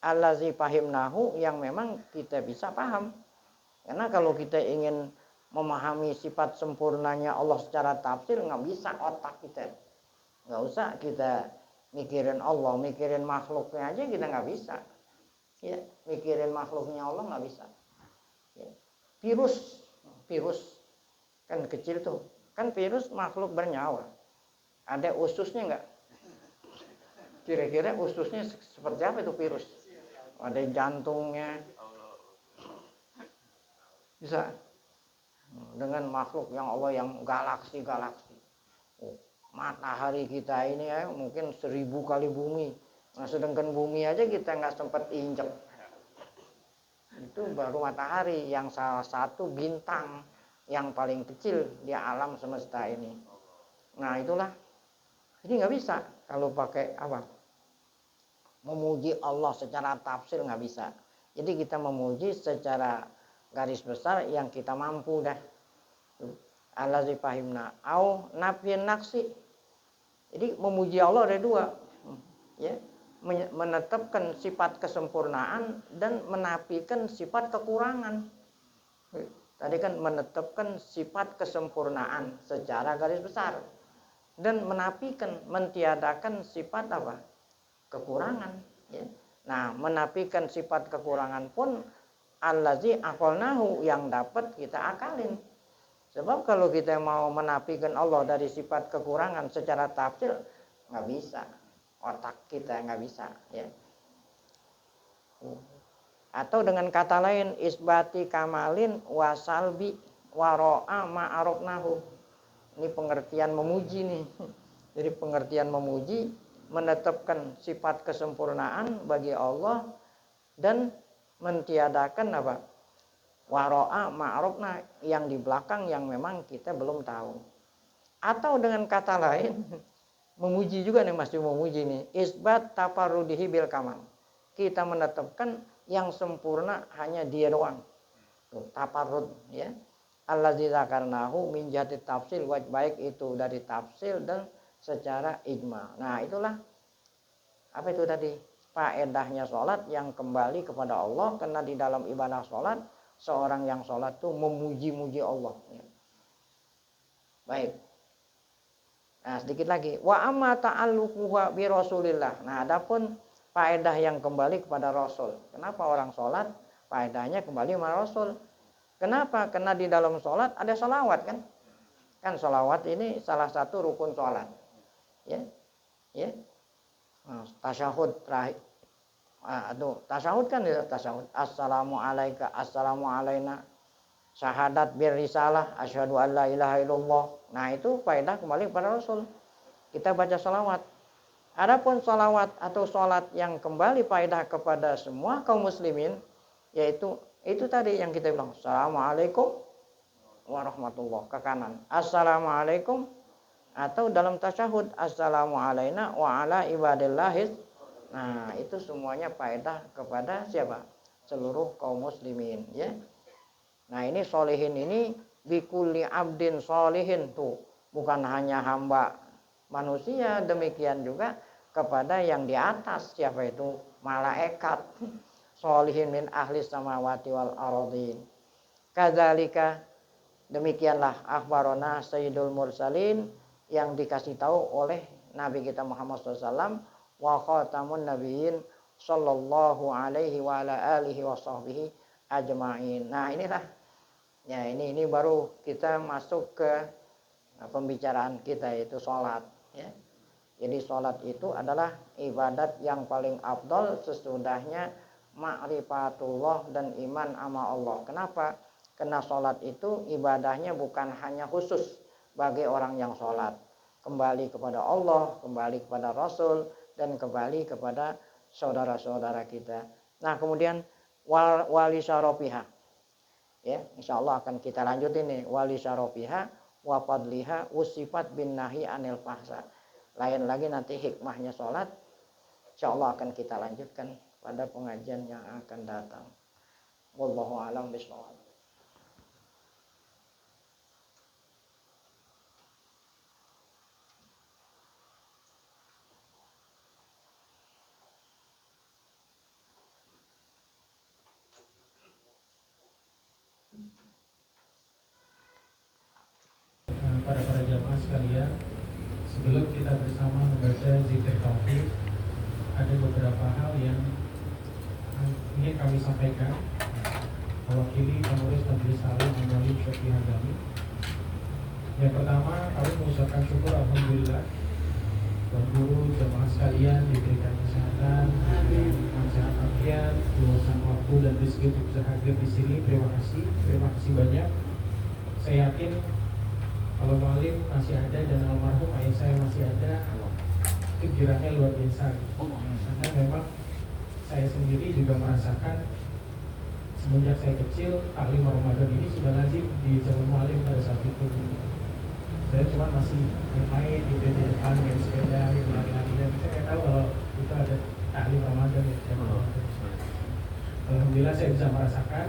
Allazi fahimnahu, yang memang kita bisa paham. Karena kalau kita ingin memahami sifat sempurnanya Allah secara tafsir, nggak bisa otak kita. Nggak usah kita mikirin Allah, mikirin makhluknya aja kita nggak bisa. Ya, mikirin makhluknya Allah nggak bisa. Ya. Virus kan kecil tuh, kan virus makhluk bernyawa. Ada ususnya nggak? Kira-kira ususnya seperti apa itu virus? Ada jantungnya, bisa. Dengan makhluk yang Allah yang galaksi. Matahari kita ini ya mungkin 1000 kali bumi. Nah, sedangkan bumi aja kita nggak sempat injek. Itu baru matahari yang salah satu bintang yang paling kecil di alam semesta ini. Nah itulah. Jadi nggak bisa kalau pakai apa? Memuji Allah secara tafsir nggak bisa. Jadi kita memuji secara garis besar yang kita mampu dah. Allazi fahimna au nafyin naksi. Jadi memuji Allah ada dua, ya, menetapkan sifat kesempurnaan dan menafikan sifat kekurangan. Tadi kan menetapkan sifat kesempurnaan secara garis besar dan menafikan, mentiadakan sifat apa? Kekurangan. Ya. Nah, menafikan sifat kekurangan pun allazi aqalnahu, yang dapat kita akalin. Sebab kalau kita mau menafikan Allah dari sifat kekurangan secara tafsir nggak bisa, otak kita nggak bisa, ya. Atau dengan kata lain isbati kamalin wasalbi waro'a ma'arofnahu. Ini pengertian memuji nih. Jadi pengertian memuji menetapkan sifat kesempurnaan bagi Allah dan mentiadakan apa? Waro'a ma'rufna, yang di belakang yang memang kita belum tahu. Atau dengan kata lain memuji juga nih, masih memuji nih, isbat tafarrudihi bil kamal. Kita menetapkan yang sempurna hanya dia doang. Tuh, tafarrud, ya. Allazi zakarnahu min jihati tafsil, baik itu dari tafsir dan secara ijma. Nah, itulah apa itu tadi? Faedahnya sholat yang kembali kepada Allah, karena di dalam ibadah sholat seorang yang sholat itu memuji-muji Allah. Baik. Nah, sedikit lagi. Wa amma ta'alluquha bi Rasulillah. Nah, adapun faedah yang kembali kepada Rasul. Kenapa orang sholat? Faedahnya kembali kepada Rasul. Kenapa? Karena di dalam sholat ada sholawat kan? Kan sholawat ini salah satu rukun sholat. Ya. Ya. Nah, tasyahud terakhir. Tasyahud kan ya, tasyahud. Assalamu alaika, assalamu alaina, syahadat bir risalah, asyhadu an la ilaha illallah. Nah, itu faedah kembali kepada Rasul. Kita baca salawat. Adapun salawat atau sholat yang kembali faedah kepada semua kaum muslimin, yaitu itu tadi yang kita bilang, assalamualaikum warahmatullah, ke kanan, assalamualaikum, atau dalam tasyahud, assalamu alaina wa ala ibadillahis. Nah, itu semuanya faedah kepada siapa? Seluruh kaum muslimin, ya. Nah, ini solihin ini bikulli abdin solihin, tuh. Bukan hanya hamba manusia, demikian juga kepada yang di atas, siapa itu? Malaikat. Solihin min ahli samawati wal ardhin. Kadzalika, demikianlah akhbarona sayyidul mursalin, yang dikasih tahu oleh Nabi kita Muhammad SAW, wa khatamun nabiyyin sallallahu alaihi wa ala alihi wa sahbihi ajma'in. Nah, inilah ya, ini baru kita masuk ke pembicaraan kita, yaitu sholat, ya. Jadi sholat itu adalah ibadat yang paling afdal sesudahnya ma'rifatullah dan iman sama Allah. Kenapa? Karena sholat itu ibadahnya bukan hanya khusus bagi orang yang sholat, kembali kepada Allah, kembali kepada Rasul, dan kembali kepada saudara-saudara kita. Nah, kemudian wali syarafiha. Ya, insyaallah akan kita lanjut ini wali syarafiha wa fadliha usifat bin nahi anil fahsa. Lain lagi nanti hikmahnya sholat, insyaallah akan kita lanjutkan pada pengajian yang akan datang. Wallahu a'lam bishawab. Para jamaah sekalian, sebelum kita bersama membaca zikir tauhid, ada beberapa hal yang ingin kami sampaikan mewakili pengurus Majelis Ta'lim Al-Mu'allim Syekh Hazami. Yang pertama, kami mengucapkan syukur alhamdulillah buat guru jamaah sekalian diberikan kesehatan, sehat afiat, luasan waktu dan rezeki untuk bisa hadir di sini. Terima kasih banyak. Saya yakin kalau Mu'allim masih ada dan almarhum ayah saya masih ada, kegirannya luar biasa. Karena memang saya sendiri juga merasakan semenjak saya kecil, taklim Ramadan ini sudah lazim di zaman Mu'allim pada saat itu. Saya cuma masih main di depan, main sepeda, lari-lari, dan saya nggak tahu kalau itu ada taklim Ramadan. Alhamdulillah saya bisa merasakan,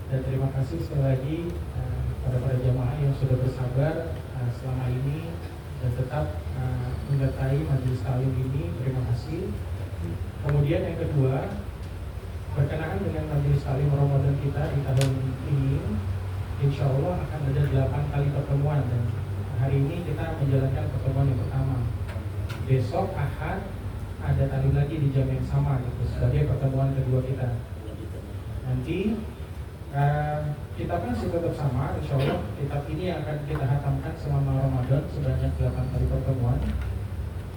dan terima kasih sekali lagi para jamaah yang sudah bersabar selama ini dan tetap menyertai majelis taklim ini. Terima kasih. Kemudian yang kedua, berkenaan dengan majelis taklim Ramadan kita di tahun ini, insya Allah akan ada 8 kali pertemuan, dan hari ini kita menjalankan pertemuan yang pertama. Besok Ahad ada taklim lagi di jam yang sama gitu, sebagai pertemuan kedua kita. Nanti kitab masih tetap sama, insya Allah kitab ini akan kita hatamkan selama Ramadan sebanyak 8 kali pertemuan.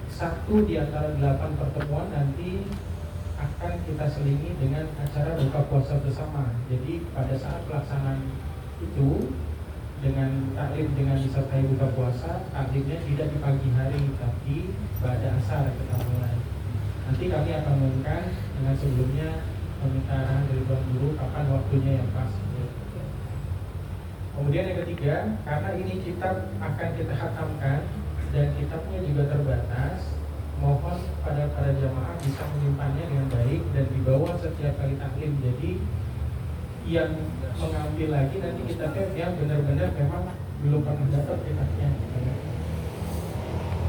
Satu di antara 8 pertemuan nanti akan kita selingi dengan acara buka puasa bersama. Jadi pada saat pelaksanaan itu, dengan taklim dengan disertai buka puasa, taklimnya tidak di pagi hari tapi pada asar kita mulai. Nanti kami akan mengumumkan dengan sebelumnya meminta arahan dari Tuan Guru kapan waktunya yang pas. Kemudian yang ketiga, karena ini kitab akan kita hatamkan dan kitabnya juga terbatas, mohon pada para jamaah bisa menyimpannya dengan baik dan dibawa setiap kali taklim. Jadi yang mengambil lagi nanti kitabnya yang benar-benar memang belum pernah dapat kitabnya.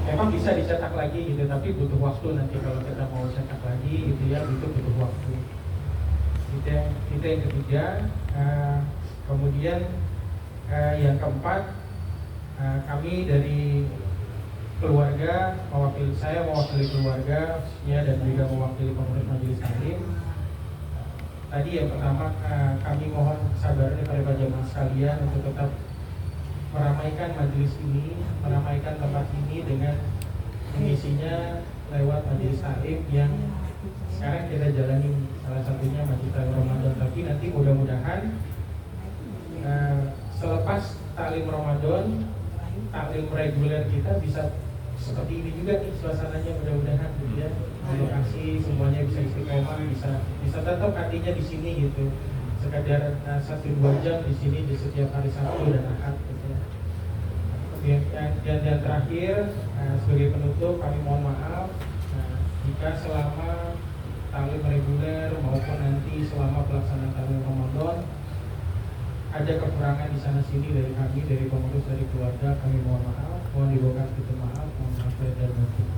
Memang bisa dicetak lagi gitu, tapi butuh waktu nanti kalau kita mau cetak lagi gitu ya, butuh waktu. Itu yang ketiga. Kemudian yang keempat, kami dari keluarga, mewakili keluarga ya, dan juga mewakili pengurus majelis taklim. Tadi yang pertama, kami mohon kesabaran kepada jamaah sekalian untuk tetap meramaikan majelis ini, meramaikan tempat ini dengan mengisinya lewat majelis taklim yang sekarang kita jalani, salah satunya majelis taklim Ramadan. Tapi nanti mudah-mudahan selepas taklim Ramadan, taklim reguler kita bisa seperti ini juga nih suasananya, mudah-mudahan gitu ya. Lokasi semuanya bisa istiqomah, bisa tetap artinya di sini gitu. Sekadar 1-2 jam di sini di setiap hari Sabtu dan Ahad gitu ya. Dan terakhir, sebagai penutup kami mohon maaf jika selama taklim reguler maupun nanti selama pelaksanaan taklim Ramadan ada kekurangan di sana sini dari kami, dari pengurus, dari keluarga, kami mohon maaf, mohon dibawakan pintu maaf, mohon maaf dan batin.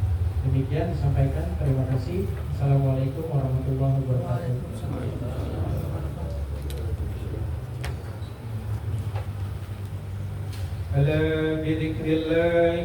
Demikian disampaikan, terima kasih. Assalamualaikum warahmatullahi wabarakatuh. Ala bi dzikrillah